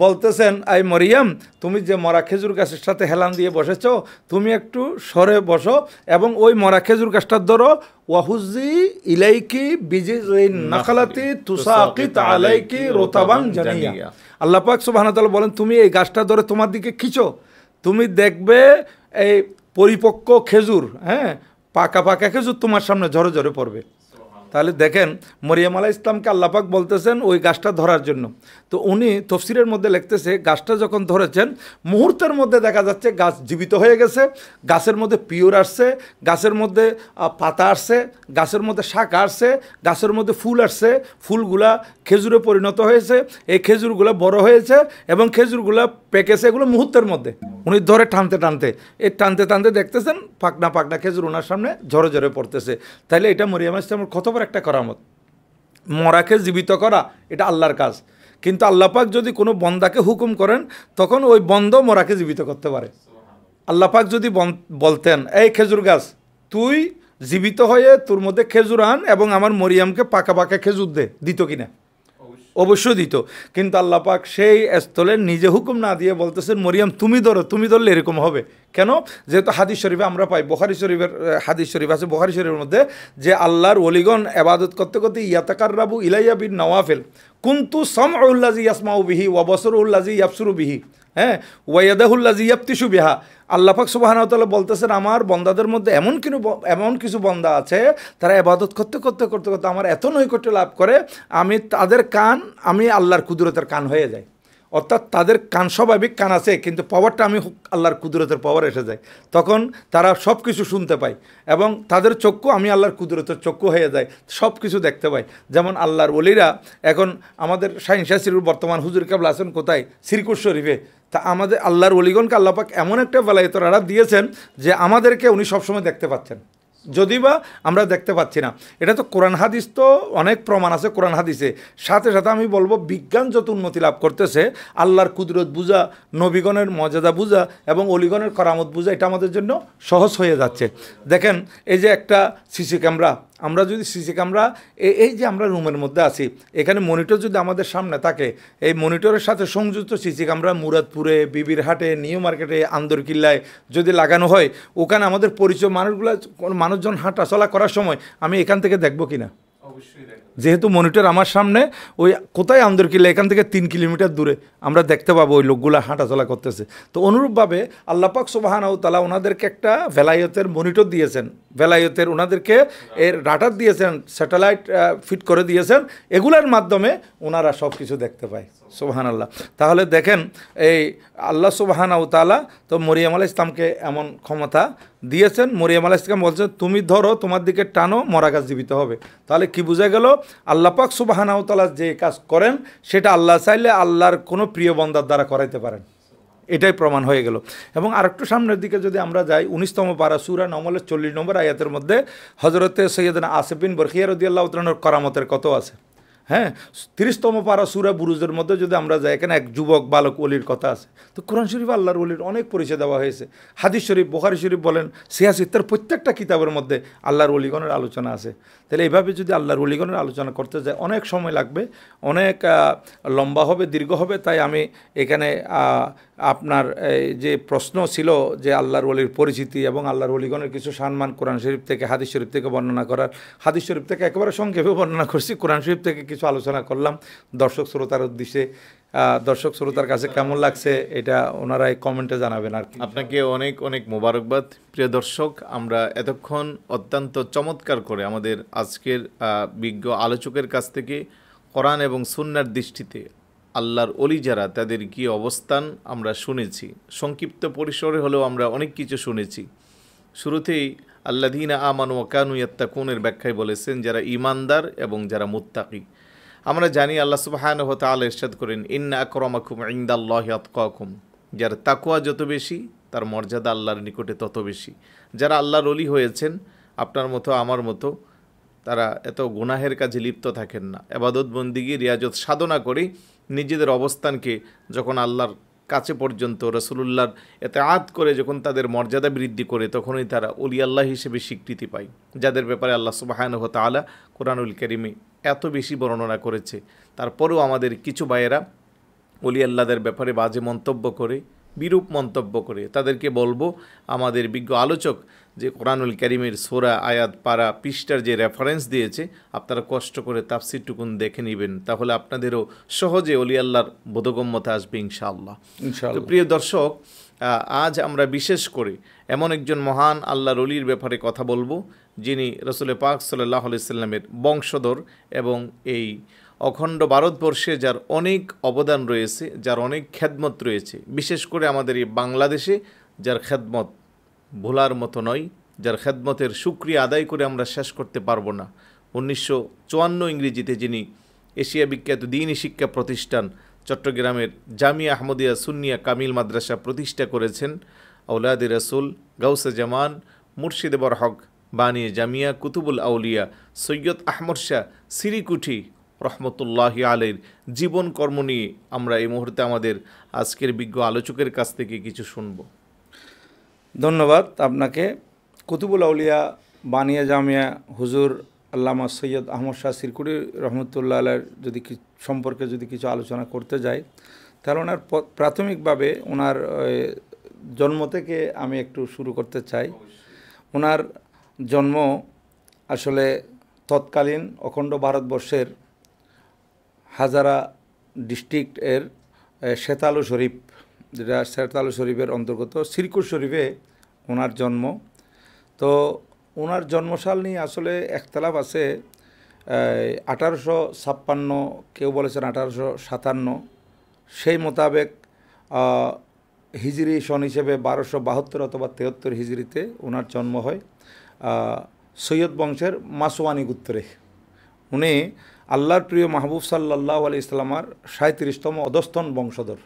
বলতেছেন, আই মরিয়াম, তুমি যে মরা খেজুর গাছের সাথে হেলান দিয়ে বসেছ, তুমি একটু সরে বসো এবং ওই মরা খেজুর গাছটার ধরো, ওয়াহুজি ইলাইকি বিজিজিন নাখালাতি তুসাকিত আলাইকি রতাবান জানিয়া। আল্লাহ পাক সুবহানাহু ওয়া তাআলা বলেন, তুমি এই গাছটা ধরে তোমার দিকে খিচো, তুমি দেখবে এই পরিপক্ক খেজুর, হ্যাঁ, পাকা পাকা খেজুর তোমার সামনে ঝরে ঝরে পড়বে। তাহলে দেখেন মরিয়ম আলাইহিস সালামকে আল্লাহ পাক বলতেছেন ওই গাছটা ধরার জন্য। তো উনি তফসিরের মধ্যে লিখতেছে, গাছটা যখন ধরেছেন মুহূর্তের মধ্যে দেখা যাচ্ছে গাছ জীবিত হয়ে গেছে, গাছের মধ্যে পিওর আসছে, গাছের মধ্যে পাতা আসছে, গাছের মধ্যে শাক আসছে, গাছের মধ্যে ফুল আসছে, ফুলগুলা খেজুরে পরিণত হয়েছে, এই খেজুরগুলো বড় হয়েছে এবং খেজুরগুলো পেকেছে, এগুলো মুহূর্তের মধ্যে। উনি ধরে টানতে টানতে টানতে টানতে দেখতেছেন পাকনা পাকনা খেজুর ওনার সামনে ঝরে ঝরে পড়তেছে। তাইলে এটা মরিয়ম আলাইহিস সালামের কত বড় একটা করামত। মরাকে জীবিত করা এটা আল্লাহর কাজ, কিন্তু আল্লাহ পাক যদি কোনো বন্দাকে হুকুম করেন, তখন ওই বন্দ মরাকে জীবিত করতে পারে। আল্লাহ পাক যদি বলতেন, এই খেজুর গাছ তুই জীবিত হয়ে তোর মধ্যে খেজুর আন এবং আমার মরিয়ামকে পাকা পাকা খেজুর দে, দিত কিনা? অবশ্যই দিত। কিন্তু আল্লাহ পাক সেই স্থলে নিজে হুকুম না দিয়ে বলতেছেন, মরিয়াম তুমি ধরো, তুমি ধরলে এরকম হবে কেন? যেহেতু হাদিস শরীফে আমরা পাই, বুখারী শরীফের হাদিস শরীফ আছে, বুখারী শরীফের মধ্যে যে আল্লাহর ওলিগণ ইবাদত করতে করতে ইয়াতাকাররাবু ইলাইয়া বিন নওয়াফিল কুনতু সামউল্লাযী ইয়াসমাউ বিহি ওয়া বাসারুল্লাযী ইয়াবসুরু বিহি, হ্যাঁ, ওয়া ইয়াদাহুল্লাযী ইয়াবতিশু বিহা। আল্লাহ পাক সুবহানাহু ওয়া তাআলা বলতেছেন, আমার বন্দাদের মধ্যে এমন কিছু বন্দা আছে, তারা ইবাদত করতে করতে করতে করতে আমার এত নৈকট্য লাভ করে, আমি তাদের কান, আমি আল্লাহর কুদরতের কান হয়ে যাই। অর্থাৎ তাদের কান স্বাভাবিক কান আছে, কিন্তু পাওয়ারটা আমি আল্লাহর কুদরতের পাওয়ার এসে যায়, তখন তারা সব কিছু শুনতে পায় এবং তাদের চক্ষু আমি আল্লাহর কুদরতের চক্ষু হয়ে যায়, সব কিছু দেখতে পাই। যেমন আল্লাহর ওলিরা, এখন আমাদের শাহিন শাহ সিরুর বর্তমান হুজুর কেবলা আছেন কোথায়? সিরকুর শরীফে। তা আমাদের আল্লাহর ওলিগণকে আল্লাহ পাক এমন একটা বেলায়েতের আড়াত দিয়েছেন যে আমাদেরকে উনি সবসময় দেখতে পাচ্ছেন। যদি বা আমরা দেখতে পাচ্ছি না। এটা তো কোরআন হাদিস, তো অনেক প্রমাণ আছে কোরআন হাদিসে। সাথে সাথে আমি বলবো বিজ্ঞান যত উন্নতি লাভ করতেছে, আল্লাহর কুদরত বুঝা, নবীগণের মর্যাদা বুঝা এবং অলিগণের করামত বুঝা এটা আমাদের জন্য সহজ হয়ে যাচ্ছে। দেখেন এই যে একটা সিসি ক্যামেরা, আমরা যদি সিসি ক্যামেরা এই যে আমরা রুমের মধ্যে আছি, এখানে মনিটর যদি আমাদের সামনে থাকে, এই মনিটরের সাথে সংযুক্ত সিসি ক্যামেরা মুরাদপুরে, বিবির হাটে, নিউ মার্কেটে, আন্দরকিল্লায় যদি লাগানো হয়, ওখানে আমাদের পরিচয় মানুষজন হাঁটা চলা করার সময় আমি এখান থেকে দেখবো কিনা? যেহেতু মনিটর আমার সামনে, ওই কোথায় আন্দরকিল্লা এখান থেকে 3 কিলোমিটার দূরে আমরা দেখতে পাবো ওই লোকগুলো হাঁটাচলা করতেছে। তো অনুরূপভাবে আল্লাহ পাক সুবহানাহু ওয়া তাআলা ওনাদেরকে একটা ভেলায়তের মনিটর দিয়েছেন, ভেলায়তের ওনাদেরকে এর রাডার দিয়েছেন, স্যাটেলাইট ফিট করে দিয়েছেন, এগুলোর মাধ্যমে ওনারা সব কিছু দেখতে পায়। সুবহানাল্লাহ। তাহলে দেখেন এই আল্লাহ সুবহানাহু ওয়া তাআলা তো মরিয়ম আলাইহিস সালামকে এমন ক্ষমতা দিয়েছেন। মরিয়ম আলাইহিস সালাম বলছেন, তুমি ধরো, তোমার দিকে টানো, মরা গাছ জীবিত হবে। তাহলে কি বোঝা গেল? আল্লাহ পাক সুবহানাহু ওয়া তাআলা যে কাজ করেন সেটা আল্লাহ চাইলে আল্লাহর কোনো প্রিয় বান্দার দ্বারা করাইতে পারেন, এটাই প্রমাণ হয়ে গেল। এবং আরেকটু সামনের দিকে যদি আমরা যাই, 19তম পারা সূরা নমলের 40 নম্বর আয়াতের মধ্যে হযরতে সৈয়দনা আসিফ বিন বরখিয়া রাদিয়াল্লাহু তাআলার করামতের কত আছে। হ্যাঁ, 30তম পারা সূরা বুরুজের মধ্যে যদি আমরা যাই, এখানে এক যুবক বালক ওলির কথা আছে। তো কোরআন শরীফ আল্লাহর ওলির অনেক পরিচয় দেওয়া হয়েছে। হাদিস শরীফ, বুখারী শরীফ বলেন, সিয়াসি, তার প্রত্যেকটা কিতাবের মধ্যে আল্লাহর ওলিগণের আলোচনা আছে। তাহলে এইভাবে যদি আল্লাহর ওলিগণের আলোচনা করতে যায় অনেক সময় লাগবে, অনেক লম্বা হবে, দীর্ঘ হবে। তাই আমি এখানে আপনার যে প্রশ্ন ছিল যে আল্লাহর ওলির পরিচিতি এবং আল্লাহর ওলিগণের কিছু সম্মান কোরআন শরীফ থেকে, হাদিস শরীফ থেকে বর্ণনা করার, হাদিস শরীফ থেকে একেবারে সংক্ষেপে বর্ণনা করছি, কোরআন শরীফ থেকে কিছু আলোচনা করলাম দর্শক শ্রোতার উদ্দেশ্যে। দর্শক শ্রোতার কাছে কেমন লাগছে এটা ওনারাই কমেন্টে জানাবেন। আর আপনাকে অনেক অনেক মোবারকবাদ। প্রিয় দর্শক, আমরা এতক্ষণ অত্যন্ত চমৎকার করে আমাদের আজকের বিজ্ঞ আলোচকের কাছ থেকে কোরআন এবং সুন্নাহর দৃষ্টিতে আল্লাহর ওলি যারা, তাদের কী অবস্থান আমরা শুনেছি। সংক্ষিপ্ত পরিসরে হলেও আমরা অনেক কিছু শুনেছি। শুরুতেই আল্লাযীনা আমানু ওয়া কানু ইয়াত্তাকুনের ব্যাখ্যায় বলেছেন যারা ঈমানদার এবং যারা মুত্তাকি। আমরা জানি আল্লাহ সুবহানাহু ওয়া তাআলা ইরশাদ করেন, ইন্না আকরামাকুম ইনদাল্লাহি আতকাকুম। যার তাকওয়া যত বেশি, তার মর্যাদা আল্লাহর নিকটে তত বেশি। যারা আল্লাহর ওলি হয়েছেন, আপনার মতো আমার মতো, তারা এত গুনাহের কাজে লিপ্ত থাকেন না। ইবাদত বন্দিগি রিয়াজত সাধনা করে নিজেদের অবস্থানকে যখন আল্লাহর কাছে পর্যন্ত রাসূলুল্লাহর ইতাআত করে যখন তাদের মর্যাদা বৃদ্ধি করে, তখনই তারা ওলি আল্লাহ হিসেবে স্বীকৃতি পায়, যাদের ব্যাপারে আল্লাহ সুবহানাহু ওয়া তাআলা কুরআনুল কারীমে এত বেশি বর্ণনা করেছে। তারপরেও আমাদের কিছু ভাইয়েরা ওলি আল্লাহদের ব্যাপারে বাজে মন্তব্য করে, বিরূপ মন্তব্য করে। তাদেরকে বলবো, আমাদের বিজ্ঞ আলোচক যে কোরআনুল কারীমের সূরা, আয়াত, পারা, পৃষ্ঠার যে রেফারেন্স দিয়েছে, আপনারা কষ্ট করে তাফসীরটুকুন দেখে নেবেন, তাহলে আপনাদেরও সহজে ওলি আল্লাহর বোধগম্যতা আসবে ইনশাআল্লাহ। তো প্রিয় দর্শক, আজ আমরা বিশেষ করে এমন একজন মহান আল্লাহর ওলির ব্যাপারে কথা বলবো, যিনি রাসূল পাক সাল্লাল্লাহু আলাইহি সাল্লামের বংশধর এবং এই অখণ্ড ভারতবর্ষে যার অনেক অবদান রয়েছে, যার অনেক খেদমত রয়েছে, বিশেষ করে আমাদের এই বাংলাদেশে যার খেদমত ভোলার মতো নয়, যার খেদমতের শুকরিয়া আদায় করে আমরা শেষ করতে পারবো না। 1954 ইংরেজিতে যিনি এশিয়া বিখ্যাত দ্বীনি শিক্ষা প্রতিষ্ঠান চট্টগ্রামের জামিয়া আহমদিয়া সুন্নিয়া কামিল মাদ্রাসা প্রতিষ্ঠা করেছেন আওলাদে রাসূল গাউসে জামান মুর্শিদে বরহক বানিয়ে জামিয়া কুতুবুল আউলিয়া সৈয়দ আহমদ শাহ সিরিকুঠি রহমতুল্লাহি আলাইহির জীবন কর্ম নিয়ে আমরা এই মুহূর্তে আমাদের আজকের বিজ্ঞ আলোচকের কাছ থেকে কিছু শুনব। ধন্যবাদ আপনাকে। কুতুবুল আউলিয়া বানিয়া জামিয়া হুজুর আল্লামা সৈয়দ আহমদ শাহ সিরকুটি রহমতুল্লাহ আলাইহির সম্পর্কে যদি কিছু আলোচনা করতে যাই, তাহলে ওনার প্রাথমিকভাবে ওনার জন্ম থেকে আমি একটু শুরু করতে চাই। ওনার জন্ম আসলে তৎকালীন অখণ্ড ভারতবর্ষের হাজারা ডিস্ট্রিক্টের শেতালু শরীফ, যেটা শেতালু শরীফের অন্তর্গত সিরকুট শরীফে ওনার জন্ম। তো ওনার জন্মসাল নিয়ে আসলে একতলাফ আছে। 1856, কেউ বলেছেন 1857, সেই মোতাবেক হিজরি সন হিসেবে 1272 অথবা 73 হিজরিতে ওনার জন্ম হয় সৈয়দ বংশের মাসওয়ানি গোত্রে। উনি আল্লাহর প্রিয় মাহবুব সাল্লাল্লাহু আলাইহি ইসলামার 37তম অধস্তন বংশধর।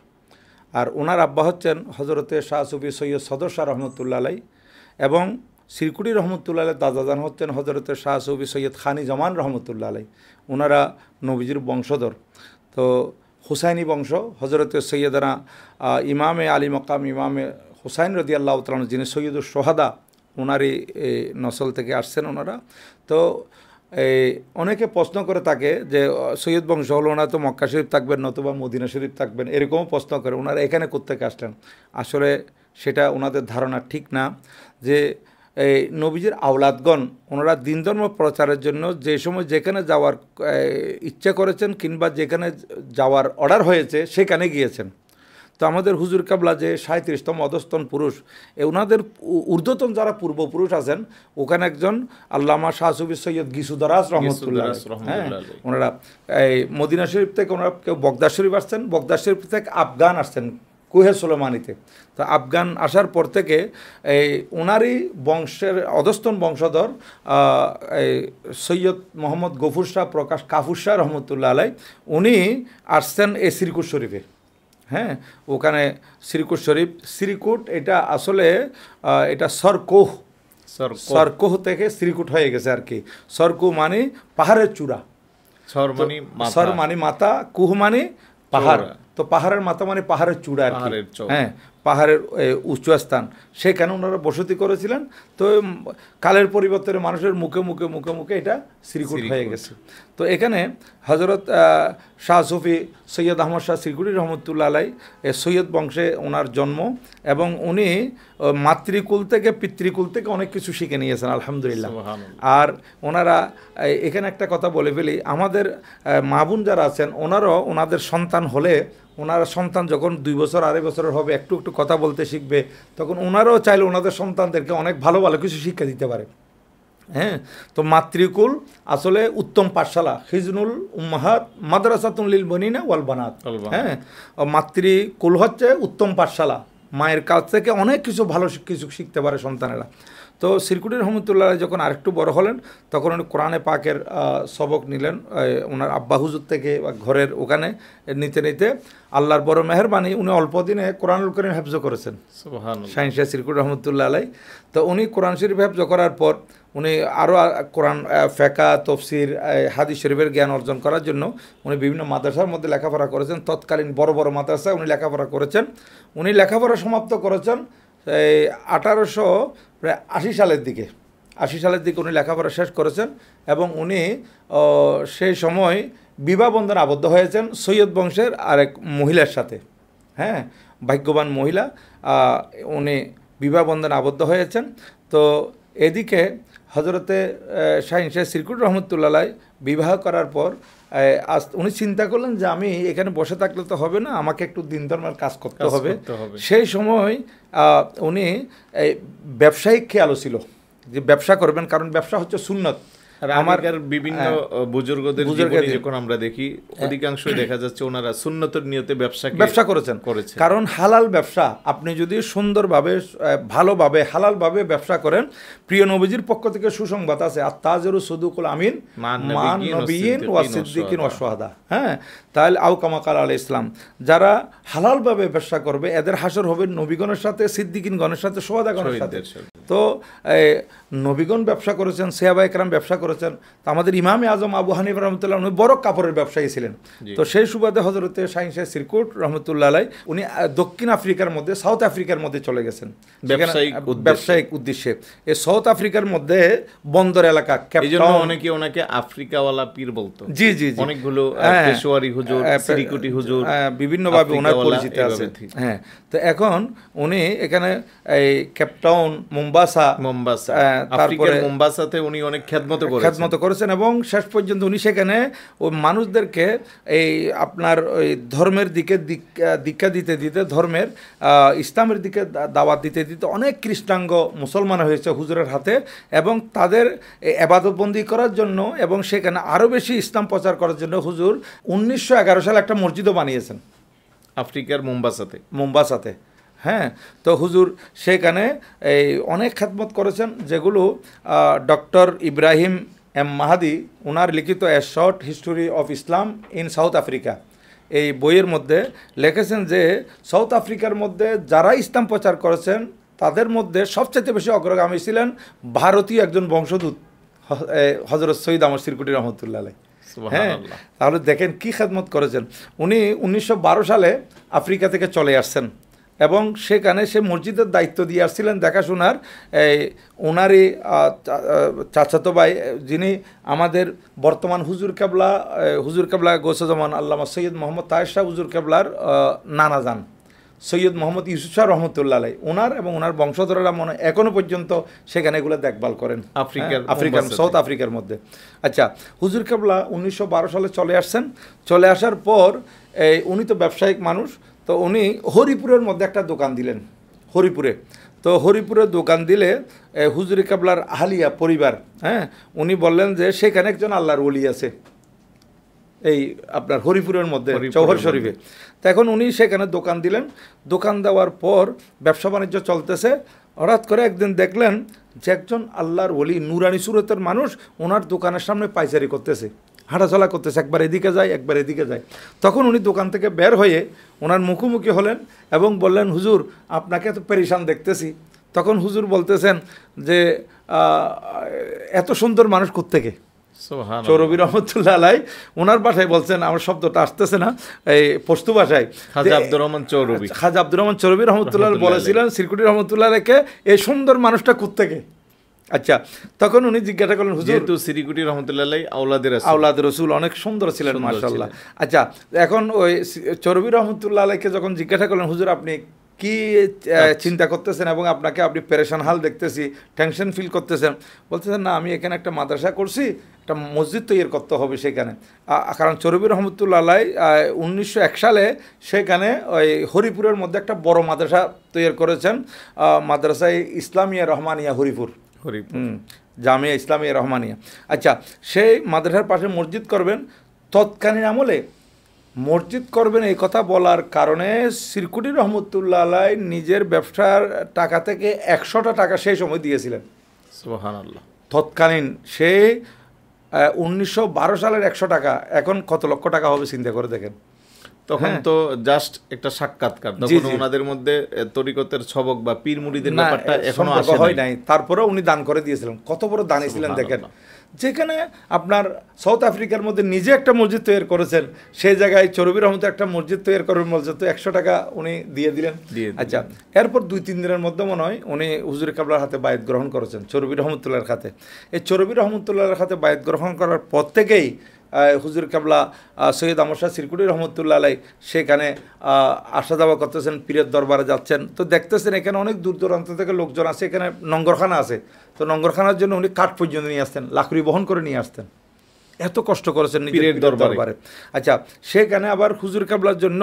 আর ওনার আব্বা হচ্ছেন হজরতে শাহ সুফি সৈয়দ সদর শাহ রহমতুল্লাহ আলাই এবং সিরকুটি রহমতুল্লাহ আলাই দাদাজান হচ্ছেন হজরত শাহ সৌফি সৈয়দ খানি জামান রহমতুল্লাহ আলাই, ওনারা নবীজির বংশধর। তো হুসাইনি বংশ, হজরত সৈয়দনা ইমামে আলী মকাম ইমামে হুসাইন রদিয়াল্লাহু তাআলা যিনি সৈয়দুল সোহাদা, ওনারই নসল থেকে আসছেন ওনারা। তো অনেকে প্রশ্ন করে থাকে যে সৈয়দ বংশ হলো, ওনারা তো মক্কা শরীফ থাকবেন নতুবা মদিনা শরীফ থাকবেন, এরকমও প্রশ্ন করে। ওনারা এখানে কোত্থেকে আসলেন? আসলে সেটা ওনাদের ধারণা ঠিক না। যে এই নবীজির আওলাদগণ ওনারা দিন ধর্ম প্রচারের জন্য যে সময় যেখানে যাওয়ার ইচ্ছা করেছেন কিংবা যেখানে যাওয়ার অর্ডার হয়েছে সেখানে গিয়েছেন। তো আমাদের হুজুর কাবলা যে 37তম অধস্তন পুরুষ, ওনাদের ঊর্ধ্বতন যারা পূর্বপুরুষ আছেন, ওখানে একজন আল্লামা শাহ সুফি সৈয়দ গিসুদারাস রহমতুল্লাহ, হ্যাঁ, ওনারা এই মদিনা শরীফ থেকে ওনারা কেউ বগদাদ শরীফ আসছেন, বগদাদ শরীফ থেকে আফগান আসছেন কুহে সুলেমানিতে। তো আফগান আসার পর থেকে এই ওনারই বংশের অধস্তন বংশধর সৈয়দ মোহাম্মদ গফুর শাহ প্রকাশ কাফুর শাহ রহমতুল্লাহ আলাই, উনি আসছেন এই সিরকুট শরীফে। হ্যাঁ, ওখানে সিরকুট শরীফ, সিরকুট এটা আসলে এটা সরকোহ থেকে সিরকুট হয়ে গেছে আর কি। সরকু মানে পাহাড়ের চূড়া, সর মানে মাথা, কুহ মানে পাহাড়। তো পাহাড়ের মাথা মানে পাহাড়ের চূড়া আর কি, হ্যাঁ, পাহাড়ের উঁচু স্থান, সেখানে ওনারা বসতি করেছিলেন। তো কালের পরিবর্তনে মানুষের মুখে মুখে মুখে মুখে এটা সিরকুট হয়ে গেছে। তো এখানে হজরত শাহ সুফি সৈয়দ আহমদ শাহ সিরকুটি রহমতুল্লাহ আলাই সৈয়দ বংশে ওনার জন্ম, এবং উনি মাতৃকুল থেকে পিতৃকুল থেকে অনেক কিছু শিখে নিয়েছেন আলহামদুলিল্লাহ। আর ওনারা এখানে একটা কথা বলে ফেলি, আমাদের মা বোন যারা আছেন ওনারাও ওনাদের সন্তান হলে, ওনারা সন্তান যখন 2 বছর 2.5 বছরের হবে, একটু একটু কথা বলতে শিখবে, তখন ওনারাও চাইলে ওনাদের সন্তানদেরকে অনেক ভালো ভালো কিছু শিক্ষা দিতে পারে। হ্যাঁ, তো মাতৃকুল আসলে উত্তম পাঠশালা, হিজনুল উম্মাহাত মাদ্রাসাতুল লিল বনিনা ওয়াল বানাত। হ্যাঁ, মাতৃকুল হচ্ছে উত্তম পাঠশালা, মায়ের কাছ থেকে অনেক কিছু ভালো কিছু শিখতে পারে সন্তানেরা। তো সিরকুটি রহমতুল্লাহ যখন আরেকটু বড় হলেন, তখন উনি কোরআনে পাকের সবক নিলেন ওনার আব্বা হুজুর থেকে, বা ঘরের ওখানে নিতে নিতে আল্লাহর বড় মেহরবানি উনি অল্প দিনে কোরআনুল কারীম হেফজ করেছেন, শাহিন শাহ সিরকুটি রহমতুল্লাহ আলাই। তো উনি কোরআন শরীফ হেফজ করার পর উনি আরও কোরআন ফেকা তফসির হাদিস শরীফের জ্ঞান অর্জন করার জন্য উনি বিভিন্ন মাদ্রাসার মধ্যে লেখাপড়া করেছেন। তৎকালীন বড় বড় মাদ্রাসায় উনি লেখাপড়া করেছেন। উনি লেখাপড়া সমাপ্ত করেছেন এই 1880 সালের দিকে, 80 সালের দিকে উনি লেখাপড়া শেষ করেছেন, এবং উনি সেই সময় বিবাহ বন্ধনে আবদ্ধ হয়েছেন সৈয়দ বংশের আরেক মহিলার সাথে। হ্যাঁ, ভাগ্যবান মহিলা, উনি বিবাহ বন্ধনে আবদ্ধ হয়েছেন। তো এদিকে হজরতে শাহিন শাহ সিরকুটি রহমতুল্লাহ বিবাহ করার পর উনি চিন্তা করলেন যে আমি এখানে বসে থাকলে তো হবে না, আমাকে একটু দিন ধর্মের কাজ করতে হবে। সেই সময় উনি ব্যবসায়িক খেয়ালও ছিল যে ব্যবসা করবেন, কারণ ব্যবসা হচ্ছে সুন্নত। আমার বিভিন্ন বুজুর্গদের জীবনী যখন আমরা দেখি, অধিকাংশই দেখা যাচ্ছে ওনারা সুন্নতের নিয়তে ব্যবসা করেছেন। কারণ হালাল ব্যবসা, আপনি যদি সুন্দরভাবে ভালোভাবে হালালভাবে ব্যবসা করেন, প্রিয় নবীজির পক্ষ থেকে সুসংবাদ আছে, আত-তাজিরু সুদুকুল আমিন মান নবিয়িন ওয়া সিদ্দিকিন ওয়া শুহাদা। হ্যাঁ, তাহলে আও কামা ক্বালা আলাইহিস সালাম, যারা হালালভাবে ব্যবসা করবে এদের হাসর হবে নবীগণের সাথে, সিদ্দিকিনগণের সাথে, শুহাদাগণের সাথে। তো নবীগণ ব্যবসা করেছেন, সাহাবা একরাম ব্যবসা করেছেন। তো আমাদের ইমামে আজম আবু হানিফা রহমতুল্লাহ উনি বড় কাপড়ের ব্যবসায়ী ছিলেন। তো সেই সুবাদে হজরতে শাহিন শাহ সিরকুট রহমতুল্লাহ আলাই উনি দক্ষিণ আফ্রিকার মধ্যে, সাউথ আফ্রিকার মধ্যে চলে গেছেন ব্যবসায়িক উদ্দেশ্যে। এই সাউথ আফ্রিকার মধ্যে বন্দর এলাকা, অনেকে ওনাকে আফ্রিকাওয়ালা পীর বলতো। জি জি, অনেকগুলো পেশোয়ারি হুজুর, সিরকুটি হুজুর, বিভিন্নভাবে ওনার পরিচিত আছে। হ্যাঁ, তো এখন উনি এখানে এই কেপটাউন, মোম্বাসা, তারপরে মোম্বাসাতে উনি অনেক খেদমত করেছেন, এবং শেষ পর্যন্ত উনি সেখানে ওই মানুষদেরকে এই আপনার ওই ধর্মের দিকে দীক্ষা দিতে দিতে, ধর্মের ইসলামের দিকে দাওয়াত দিতে দিতে অনেক কৃষ্ণাঙ্গ মুসলমান হয়েছে হুজুরের হাতে, এবং তাদের ইবাদতবন্দি করার জন্য এবং সেখানে আরও বেশি ইসলাম প্রচার করার জন্য হুজুর 1911 সালে একটা মসজিদও বানিয়েছেন আফ্রিকার মোম্বাসাতে। হ্যাঁ, তো হুজুর সেখানে এই অনেক খেদমত করেছেন, যেগুলো ডক্টর ইব্রাহিম এম মাহাদি ওনার লিখিত a short history of Islam in south Africa এই বইয়ের মধ্যে লিখেছেন যে সাউথ আফ্রিকার মধ্যে যারা ইসলাম প্রচার করেছেন তাদের মধ্যে সবচেয়ে বেশি অগ্রগামী ছিলেন ভারতীয় একজন বংশদূত হযরত সৈয়দ আহমদ সিরকুটি রহমতুল্লাহ আলাইহি। হ্যাঁ, তাহলে দেখেন কি খেদমত করেছেন উনি। 1912 সালে আফ্রিকা থেকে চলে আসছেন এবং সেখানে সে মসজিদের দায়িত্ব দিয়ে আসছিলেন দেখাশোনার। ওনারই চাচাতো ভাই, যিনি আমাদের বর্তমান হুজুর কেবলা গৌসুজ্জামান আল্লামা সৈয়দ মোহাম্মদ তাহের শাহ হুজুর কেবলার নানা যান সৈয়দ মোহাম্মদ ইউসুফ শাহ রহমতুল্লাহ আলাইহি, ওনার এবং ওনার বংশধররা মনে এখনও পর্যন্ত সেখানে এগুলো দেখভাল করেন আফ্রিকার সাউথ আফ্রিকার মধ্যে। আচ্ছা, হুজুর কেবলা 1912 সালে চলে আসছেন। চলে আসার পর উনি তো ব্যবসায়িক মানুষ, তো উনি হরিপুরের মধ্যে একটা দোকান দিলেন, হরিপুরে। তো হরিপুরে দোকান দিলে হুজুর কেবলার আহলিয়া পরিবার, হ্যাঁ, উনি বললেন যে সেখানে একজন আল্লাহর ওলি আছে এই আপনার হরিপুরের মধ্যে চৌহর শরীফে। তো এখন উনি সেখানে দোকান দিলেন। দোকান দেওয়ার পর ব্যবসা বাণিজ্য চলতেছে। হঠাৎ করে একদিন দেখলেন যে একজন আল্লাহর ওলি নুরানি সুরতের মানুষ ওনার দোকানের সামনে পাইচারি করতেছে, হাঁটাচলা করতেছে, একবার এদিকে যায় একবার এদিকে যায়। তখন উনি দোকান থেকে বের হয়ে ওনার মুখোমুখি হলেন এবং বললেন, হুজুর আপনাকে এত পেরেশান দেখতেছি। তখন হুজুর বলতেছেন যে এত সুন্দর মানুষ কোত্থেকে? চৌরবি রহমতুল্লাহ আলাইহি ওনার ভাষায় বলছেন, আমার শব্দটা আসতেছে না, এই পশতু ভাষায়, খাজা আব্দুর রহমান চৌরবি রহমতুল্লাহ বলেছিলেন সিরকুটি রহমতুল্লাহ আলাইহিকে, এই সুন্দর মানুষটা কোত্থেকে? আচ্ছা, তখন উনি জিজ্ঞাসা করলেন, হুজুর যেহেতু সিরকুটি রহমতুল্লাহ আলাইহি আওলাদ রাসূল অনেক সুন্দর ছিলেন মাশাআল্লাহ। আচ্ছা, এখন ওই চৌরবি রহমতুল্লাহ আলাইহিকে যখন জিজ্ঞাসা করলেন, হুজুর আপনি কি চিন্তা করতেছেন এবং আপনি পেরেশান হাল দেখতেছি, টেনশন ফিল করতেছেন, বলতেছেন না আমি এখানে একটা মাদ্রাসা করছি, একটা মসজিদ তৈরি করতে হবে সেখানে। কারণ চৌরবি রহমতুল্লাহ আলাইহি 1901 সালে সেখানে ওই হরিপুরের মধ্যে একটা বড় মাদ্রাসা তৈরি করেছেন, মাদ্রাসায় ইসলামিয়া রহমানিয়া হরিপুর, জামিয়া ইসলামিয়া রহমানিয়া। আচ্ছা, সেই মাদ্রাসার পাশে মসজিদ করবেন। তৎকালীন আমলে মসজিদ করবেন এই কথা বলার কারণে সিরকুটি রহমতুল্লাহ আলাইহি নিজের ব্যবসার টাকা থেকে 100টা টাকা সেই সময় দিয়েছিলেন। সুবহানাল্লাহ। তৎকালীন সেই 1912 সালের 100 টাকা এখন কত লক্ষ টাকা হবে চিন্তা করে দেখেন। তখন তো জাস্ট একটা সাক্ষাৎকার, তখন ওনাদের মধ্যে তরিকতের ছবক বা পীর মুরিদের ব্যাপারটা এখনো আসে নাই। তারপরে উনি দান করে দিয়েছিলেন, কত বড় দানি ছিলেন দেখেন। যেখানে আপনার সাউথ আফ্রিকার মধ্যে নিজে একটা মসজিদ তৈরি করেছেন, সেই জায়গায় চৌরবি রহমতে একটা মসজিদ তৈরি করবেন বলছে, তো 100 টাকা উনি দিয়ে দিলেন। আচ্ছা, এরপর 2-3 দিনের মধ্যে মনে হয় উনি হুজুর কেবলার হাতে বায়াত গ্রহণ করেছেন, চৌরবি রহমতুল্লাহর হাতে। এই চৌরবি রহমতুল্লাহর হাতে বায়াত গ্রহণ করার পর থেকেই হুজুর কেবলা সৈয়দ আহমদ শাহ সিরকুটি রহমতুল্লাহ আলাইহি সেখানে আসা যাওয়া করতেছেন, পীরের দরবারে যাচ্ছেন। তো দেখতেছেন এখানে অনেক দূর দূরান্ত থেকে লোকজন আছে, এখানে নঙ্গরখানা আছে। তো নঙ্গরখানার জন্য উনি কাঠ পর্যন্ত নিয়ে আসতেন, লাকড়ি বহন করে নিয়ে আসতেন, এত কষ্ট করেছেন পীরের দরবারে। আচ্ছা, সেখানে আবার হুজুর কেবলার জন্য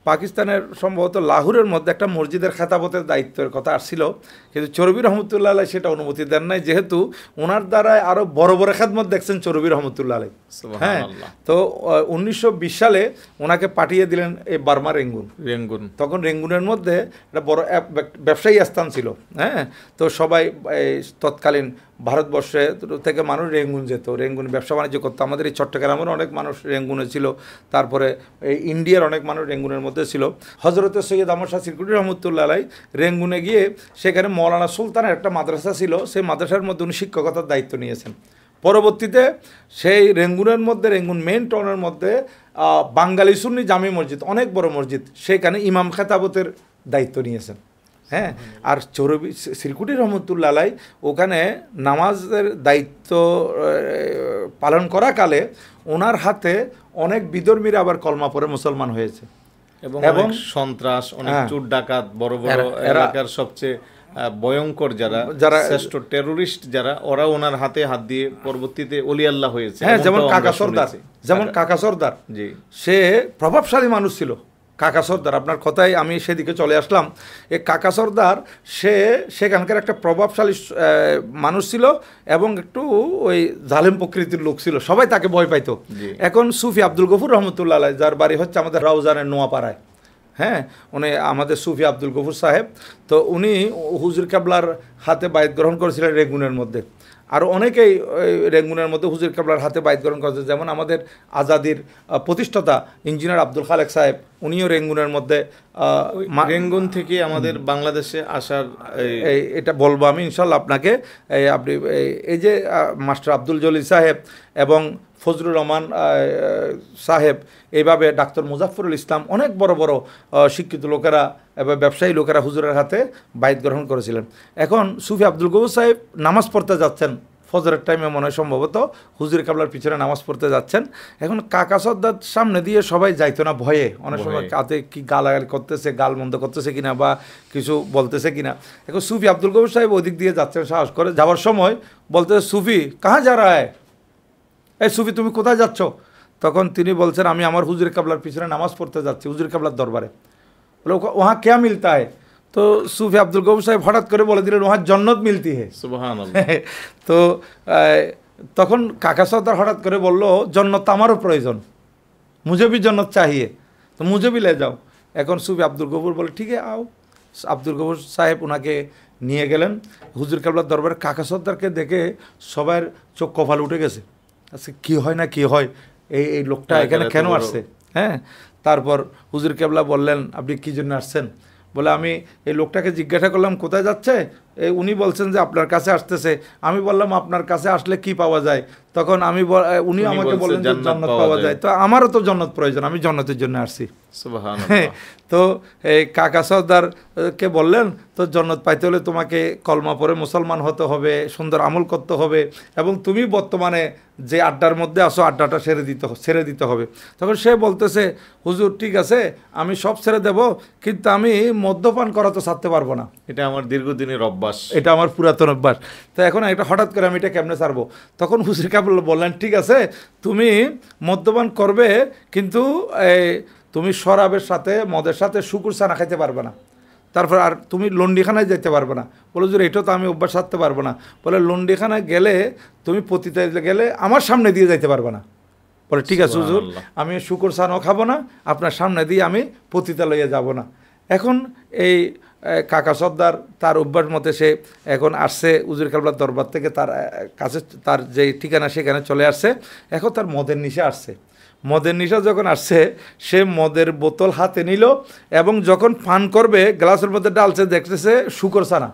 পাকিস্তানের সম্ভবত লাহোরের মধ্যে একটা মসজিদের খেতাবতের দায়িত্বের কথা আসছিল, কিন্তু চৌরবি রহমতুল্লাহ আলাইহি সেটা অনুমতি দেন নাই, যেহেতু ওনার দ্বারায় আরও বড় বড় খেদমত দেখছেন চৌরবি রহমতুল্লাহ আলাইহি। হ্যাঁ, তো 1920 সালে ওনাকে পাঠিয়ে দিলেন এই বার্মা রেঙ্গুন। তখন রেঙ্গুনের মধ্যে একটা বড় ব্যবসায়ী স্থান ছিল। হ্যাঁ, তো সবাই তৎকালীন ভারতবর্ষে থেকে মানুষ রেঙ্গুন যেত, রেঙ্গুন ব্যবসা বাণিজ্য করতো। আমাদের এই চট্টগ্রামের অনেক মানুষ রেঙ্গুনে ছিল, তারপরে এই ইন্ডিয়ার অনেক মানুষ রেঙ্গুনের মধ্যে ছিল। হজরতে সৈয়দ আহমদ শাহ সিরকুটি রহমতুল্লাহ আলাইহি রেঙ্গুনে গিয়ে সেখানে মৌলানা সুলতানের একটা মাদ্রাসা ছিল, সেই মাদ্রাসার মধ্যে উনি শিক্ষকতার দায়িত্ব নিয়েছেন। পরবর্তীতে সেই রেঙ্গুনের মধ্যে, রেঙ্গুন মেইন টাউনের মধ্যে বাঙালি সুন্নি জামি মসজিদ, অনেক বড় মসজিদ, সেখানে ইমাম খেতাবতের দায়িত্ব নিয়েছেন। হ্যাঁ, আর চৌরবি সিরকুটি রহমতুল্লাহ আলাইহি ওখানে নামাজের দায়িত্ব পালন করাকালে ওনার হাতে অনেক বিধর্মীরা আবার কলমা পড়ে মুসলমান হয়েছে, এবং সন্ত্রাস, অনেক চোর ডাকাত, বড় বড় এলাকার সবচেয়ে ভয়ঙ্কর যারা শ্রেষ্ঠ টেরোরিস্ট যারা, ওরা ওনার হাতে হাত দিয়ে পরবর্তীতে ওলি আল্লাহ হয়েছে। হ্যাঁ, যেমন কাকা সর্দার, জি, সে প্রভাবশালী মানুষ ছিল। কাকা সর্দার, আপনার কথাই আমি সেদিকে চলে আসলাম। এই কাকা সর্দার সে সেখানকার একটা প্রভাবশালী মানুষ ছিল এবং একটু ওই জালেম প্রকৃতির লোক ছিল, সবাই তাকে ভয় পাইতো। এখন সুফি আব্দুল গফুর রহমতুল্লাহ আলাইহি, যার বাড়ি হচ্ছে আমাদের রাউজানের নোয়াপাড়ায়, হ্যাঁ, উনি আমাদের সুফি আব্দুল গফুর সাহেব, তো উনি হুজুর কেবলার হাতে বায়াত গ্রহণ করেছিলেন রেঙ্গুনের মধ্যে। আর অনেকেই রেঙ্গুনের মধ্যে হুজুর কেবলার হাতে বাইত গ্রহণ করেছে, যেমন আমাদের আজাদির প্রতিষ্ঠাতা ইঞ্জিনিয়ার আব্দুল খালেক সাহেব, উনিও রেঙ্গুনের মধ্যে রেঙ্গুন থেকে আমাদের বাংলাদেশে আসার এটা বলবো আমি ইনশাল্লাহ আপনাকে। আপনি এই যে মাস্টার আব্দুল জলিল সাহেব এবং ফজলুর রহমান সাহেব, এইভাবে ডাক্তার মুজাফফরুল ইসলাম, অনেক বড় বড় শিক্ষিত লোকেরা এবং ব্যবসায়ী লোকেরা হুজুরের হাতে বাইত গ্রহণ করেছিলেন। এখন সুফি আব্দুল গফুর সাহেব নামাজ পড়তে যাচ্ছেন, ফজরের টাইমে মনে হয় সম্ভবত হুজুর কাবলার পিছনে নামাজ পড়তে যাচ্ছেন। এখন কাকা সর্দার সামনে দিয়ে সবাই যাইতো না ভয়ে, অনেক সময় কাতে কি গালাগালি করতেছে, গাল মন্দ করতেছে কিনা বা কিছু বলতেছে কিনা। এখন সুফি আব্দুল গফুর সাহেব ওদিক দিয়ে যাচ্ছেন সাহস করে, যাওয়ার সময় বলতেছে সুফি কাহা যা রা হ্যায়, এই সুফি তুমি কোথায় যাচ্ছ? তখন তিনি বলছেন আমি আমার হুজুর কাবলার পিছনে নামাজ পড়তে যাচ্ছি, হুজুর কাবলার দরবারে। বলে ওহা ক্যা মিলতা হ্যায়? তো সুফি আব্দুল গফুর সাহেব হঠাৎ করে বলে দিলেন ওহা জন্নত মিলতি হে। সুবহানাল্লাহ। তো তখন কাকা সর্দার হঠাৎ করে বলল জন্নত আমারও প্রয়োজন, মুঝে ভি জন্নত চাহিয়ে, তো মুঝে ভি লে যাও। এখন সুফি আব্দুল গফুর বলে ঠিক আছে আও। আব্দুল গফুর সাহেব ওনাকে নিয়ে গেলেন হুজুর কাবলার দরবারে। কাকা সর্দারকে দেখে সবার চোখ কপাল উঠে গেছে, আচ্ছা কী হয় না কী হয়, এই লোকটা এখানে কেন আসছে? হ্যাঁ, তারপর হুজুর কেবলা বললেন আপনি কী জন্য আসছেন? বলে আমি এই লোকটাকে জিজ্ঞাসা করলাম কোথায় যাচ্ছে, উনি বলছেন যে আপনার কাছে আসতেছে। আমি বললাম আপনার কাছে আসলে কি পাওয়া যায়? তখন উনি আমাকে বললেন যে জান্নাত পাওয়া যায়। তো আমারও তো জান্নাত প্রয়োজন, আমি জান্নাতের জন্য আসছি। তো এই কাকা সর্দারকে বললেন তো জান্নাত পাইতে হলে তোমাকে কলমা পড়ে মুসলমান হতে হবে, সুন্দর আমল করতে হবে, এবং তুমি বর্তমানে যে আড্ডার মধ্যে আসো আড্ডাটা ছেড়ে দিতে হবে। তখন সে বলতেছে হুজুর ঠিক আছে আমি সব ছেড়ে দেব, কিন্তু আমি মদ্যপান করা তো ছাড়তে পারবো না, এটা আমার দীর্ঘদিনের অভ্যাস, এটা আমার পুরাতন অভ্যাস। তো এখন এটা হঠাৎ করে আমি এটা কেমনে ছাড়বো? তখন হুজুর কাবুল বললেন ঠিক আছে তুমি মদ্যপান করবে, কিন্তু তুমি শরাবের সাথে মদের সাথে শুকুর ছানা খাইতে পারবে না। তারপর আর তুমি লন্ডিখানায় যেতে পারবে না। বলে হুজুর এটা তো আমি অভ্যাস ছাড়তে পারবো না। বলে লন্ডিখানায় গেলে তুমি পতিতে গেলে আমার সামনে দিয়ে যাইতে পারবে না। বলে ঠিক আছে হুজুর আমি শুকুর ছানাও খাবো না, আপনার সামনে দিয়ে আমি পতিতালয়ে যাব না। এখন এই কাকা সর্দার তার অভ্যাস মতে সে এখন আসছে হুজুর কাবলার দরবার থেকে, তার কাছে তার যে ঠিকানা সেখানে চলে আসছে। এখন তার মদের নেশা আসছে। মদের নেশা যখন আসছে সে মদের বোতল হাতে নিল এবং যখন পান করবে গ্লাসের মধ্যে ডালছে, দেখতেছে শুকর ছানা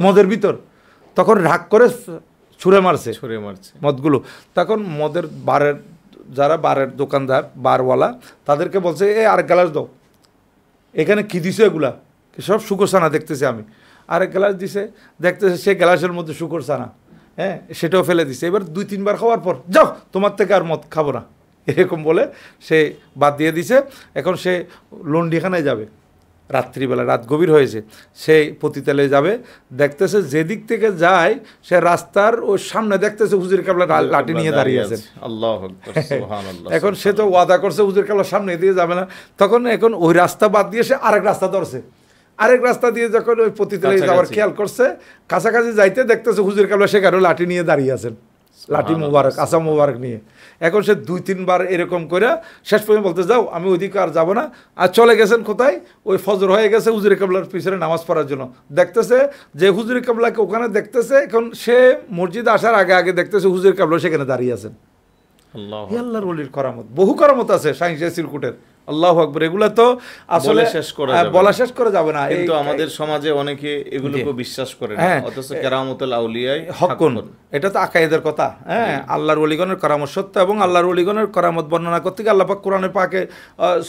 মদের ভিতর। তখন রাগ করে ছুঁড়ে মারছে মদগুলো। তখন মদের যারা বারের দোকানদার বারওয়ালা তাদেরকে বলছে আর গ্লাস দাও, এখানে কী দিছে এগুলা? সব শুকর ছানা দেখতেছি আমি। আরেক গ্লাস দিছে, দেখতেছে সে গ্লাসের মধ্যে শুকর ছানা, হ্যাঁ সেটাও ফেলে দিছে। এবার 2-3 বার খাওয়ার পর যাও তোমার থেকে আর মদ খাবো না, এরকম বলে সে বাদ দিয়ে দিছে। এখন সে লন্ডিখানায় যাবে, রাত্রিবেলা রাত গভীর হয়েছে, সেই পতিতালয়ে যাবে। দেখতেছে যেদিক থেকে যায় সে রাস্তার ওই সামনে দেখতেছে হুজুর কাবলা লাঠি নিয়ে দাঁড়িয়ে আছেন। এখন সে তো ওয়াদা করছে হুজুর কাবলার সামনে দিয়ে যাবে না। তখন এখন ওই রাস্তা বাদ দিয়ে সে আরেক রাস্তা ধরছে। আরেক রাস্তা দিয়ে যখন ওই পতিতালয়ে যাওয়ার খেয়াল করছে, কাছাকাছি যাইতে দেখতেছে হুজুর কাবলা সেখানে লাঠি নিয়ে দাঁড়িয়ে আছেন, লাঠি মোবারক, আসা মোবারক নিয়ে। এখন সে 2-3 বার এরকম করে শেষ পর্যন্ত বলতে যাও আমি ওইদিকে আর যাবো না। আর চলে গেছেন কোথায়? ওই ফজর হয়ে গেছে হুজুর কাবলার পিছনে নামাজ পড়ার জন্য। দেখতেছে যে হুজুর কাবলাকে ওখানে দেখতেছে, এখন সে মসজিদে আসার আগে আগে দেখতেছে হুজুর কাবলা সেখানে দাঁড়িয়ে আছেন। আল্লাহর ওলির করামত, বহু করামত আছে সাইন্সের সিরকুটের। আল্লাহু আকবার, এগুলো তো আসলে বলা শেষ করা যাবে না। কিন্তু আমাদের সমাজে অনেকে এগুলোকে বিশ্বাস করে না, অথচ কেরামতুল আউলিয়ায় হকুন, এটা তো আকায়েদের কথা। হ্যাঁ, আল্লাহর ওলিগণের করামত সত্য, এবং আল্লাহর ওলিগণের করামত বর্ণনা করতে গিয়ে আল্লাহ পাক কোরআনে পাকে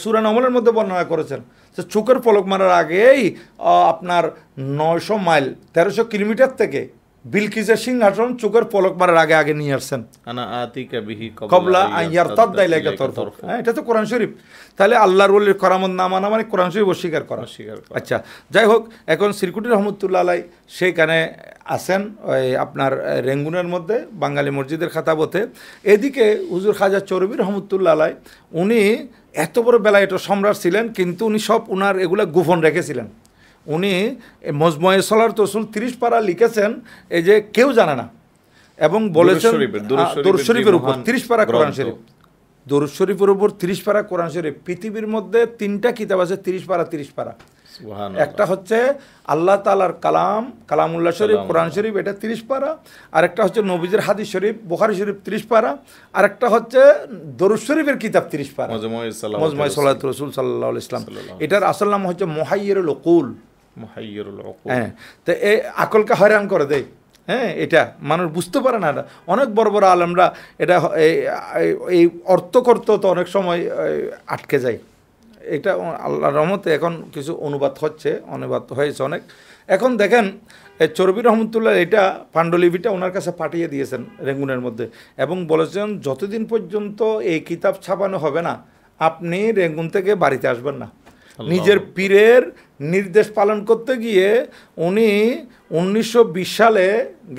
সূরা নমলের মধ্যে বর্ণনা করেছেন যে চোখের পলক মারার আগেই আপনার 900 মাইল 1300 কিলোমিটার থেকে বিলকিসের সিংহাসন চোখের পলক মারার আগে আগে নিয়ে আসছেন। কবলা ইয়ারতাদ্দা ইলাইকা তরফুক। হ্যাঁ, এটা তো কোরআন শরীফ। তাহলে আল্লাহর ওলির করামত না মানা মানে কোরআন শরীফ অস্বীকার করা। আচ্ছা, যাই হোক, এখন সিরকুটি রহমতুল্লাহ আলাই সেইখানে আছেন ওই আপনার রেঙ্গুনের মধ্যে বাঙালি মসজিদের খাতাবতে। এদিকে হুজুর খাজা চৌরবি রহমতুল্লাহ আলাই উনি এত বড় বেলায়েত সম্রাট ছিলেন, কিন্তু উনি সব উনার এগুলো গোপন রেখেছিলেন। উনি মজমুয়ে সলাত রাসূল 30 পারা লিখেছেন, এই যে কেউ জানে না, এবং বলেছেন দরুদ শরীফের উপর 30 পারা কোরআন শরীফ, দরুদ শরীফের উপর 30 পারা কোরআন শরীফ। পৃথিবীর মধ্যে 3টা কিতাব আছে 30 পারা 30 পারা। সুবহানাল্লাহ। একটা হচ্ছে আল্লাহ তাআলার কালামুল্লাহ শরীফ, কোরআন শরীফ, এটা 30 পারা। আরেকটা হচ্ছে নবীজির হাদিস শরীফ, বুখারী শরীফ 30 পারা। আরেকটা হচ্ছে দরুদ শরীফের কিতাব 30 পারা, মজমুয়ে সালাত রাসূল সাল্লাল্লাহু আলাইহি ওয়াসাল্লাম। এটার আসল নাম হচ্ছে মুহাইয়িরুল উকুল। হ্যাঁ, তো এই আকলকে হয়রান করে দেয়। হ্যাঁ, এটা মানুষ বুঝতে পারে না। অনেক বড় বড় আলেমরা এটা এই অর্থ করতে তো অনেক সময় আটকে যায়। এটা আল্লাহর রহমতে এখন কিছু অনুবাদ হয়েছে অনেক। এখন দেখেন চরবি রহমতুল্লাহ এটা পাণ্ডুলিপিটা ওনার কাছে পাঠিয়ে দিয়েছেন রেঙ্গুনের মধ্যে, এবং বলেছেন যতদিন পর্যন্ত এই কিতাব ছাপানো হবে না আপনি রেঙ্গুন থেকে বাড়িতে আসবেন না। নিজের পীরের নির্দেশ পালন করতে গিয়ে উনি 1920 সালে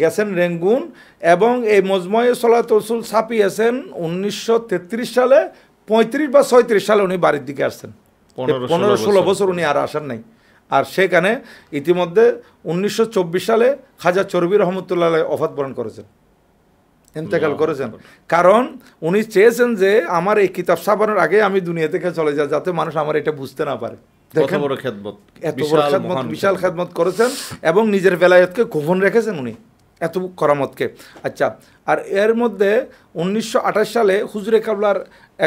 গেছেন রেঙ্গুন, এবং এই মজমুয়ে সালাত রাসূল ছাপিয়েছেন 1933 সালে। 35 বা 36 সালে উনি বাড়ির দিকে আসছেন। 15-16 বছর উনি আর আসেন নাই। আর সেখানে ইতিমধ্যে 1924 সালে খাজা চরবি রহমতুল্লাহ ওফাত বরণ করেছেন, ইন্তেকাল করেছেন। কারণ উনি চেয়েছেন যে আমার এই কিতাব ছাপানোর আগে আমি দুনিয়া থেকে চলে যাই, যাতে মানুষ আমার এটা বুঝতে না পারে। এত বড় খেদমত, বিশাল খেদমত করেছেন, এবং নিজের বেলায়েতকে গোপন রেখেছেন উনি, এত করামতকে। আচ্ছা, আর এর মধ্যে 1928 সালে হুজুরে কাবলার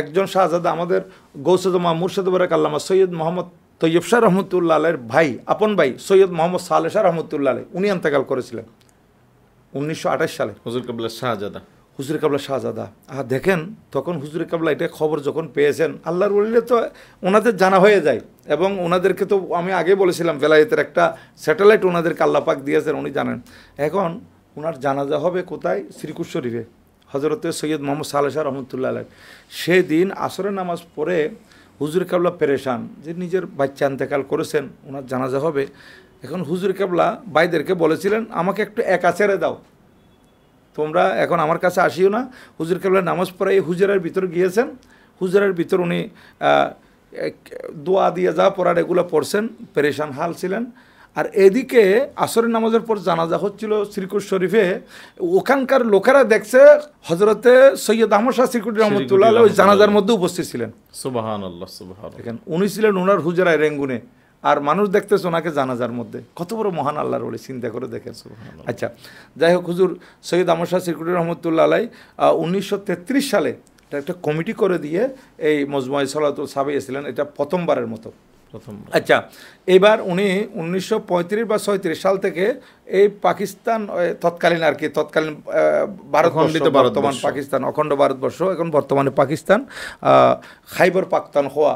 একজন শাহজাদা, আমাদের গৌসুদমা মুর্শিদ বারেক আল্লামা সৈয়দ মোহাম্মদ তৈয়ব শাহ রহমতুল্লাহ আলাইয়ের ভাই, আপন ভাই সৈয়দ মোহাম্মদ সালেহ শাহ রহমতুল্লাহ আলাই, উনি ইন্তেকাল করেছিলেন 1928 সালে। হুজুর কাবলার শাহজাদা, হুজুরে কাবলা শাহজাদা। দেখেন তখন হুজুরে কাবলা এটা খবর যখন পেয়েছেন, আল্লাহর ওলিরা তো ওনাদের জানা হয়ে যায়, এবং ওনাদেরকে তো আমি আগে বলেছিলাম বেলায়েতের একটা স্যাটেলাইট ওনাদেরকে আল্লাহ পাক দিয়েছেন, উনি জানেন। এখন ওনার জানাজা হবে কোথায়? শ্রীকুশ শরীফে, হজরতে সৈয়দ মোহাম্মদ সালেহ শাহ রহমতুল্লাহ আলাই। সেদিন আসরের নামাজ পড়ে হুজুর কাবলা পেরেশান যে নিজের বাচ্চা ইন্তেকাল করেছেন, ওনার জানাজা হবে। এখন হুজুর কাবলা ভাইদেরকে বলেছিলেন আমাকে একটু একা ছেড়ে দাও, তোমরা এখন আমার কাছে আসিও না। হুজুর কাবলা নামাজ পড়ে হুজুরের ভিতর গিয়েছেন। হুজুরের ভিতর উনি দোয়া দিয়ে যা পড়ার এগুলো পড়ছেন, পেরেশান হাল ছিলেন। আর এদিকে আসরের নামাজের পর জানাজা হচ্ছিল শ্রীকুশ শরীফে। ওখানকার লোকেরা দেখছে হজরতে সৈয়দ আহমদ শাহ শ্রীকুটি রহমতুল্লাহ ওই জানাজার মধ্যে উপস্থিত ছিলেন। সুবহানাল্লাহ, সুবহানাল্লাহ। দেখেন উনি ছিলেন ওনার হুজরায় রেঙ্গুনে, আর মানুষ দেখতেছে ওনাকে জানাজার মধ্যে। কত বড় মহান আল্লাহর ওলি, চিন্তা করে দেখেন। আচ্ছা, যাই হোক, হুজুর সৈয়দ আহমদ শাহ শ্রীকুটি রহমতুল্লাহ আলাই 1933 সালে একটা কমিটি করে দিয়ে এই মজমুয়ে সালাত ছাপিয়েছিলেন, এটা প্রথমবারের মতো। আচ্ছা, এবার উনি 1935 বা 36 সাল থেকে এই পাকিস্তান, তৎকালীন আর কি, তৎকালীন ভারতবর্ষ, বর্তমান পাকিস্তান, অখণ্ড ভারতবর্ষ, এখন বর্তমানে পাকিস্তান, খাইবর পাখতুনখোয়া,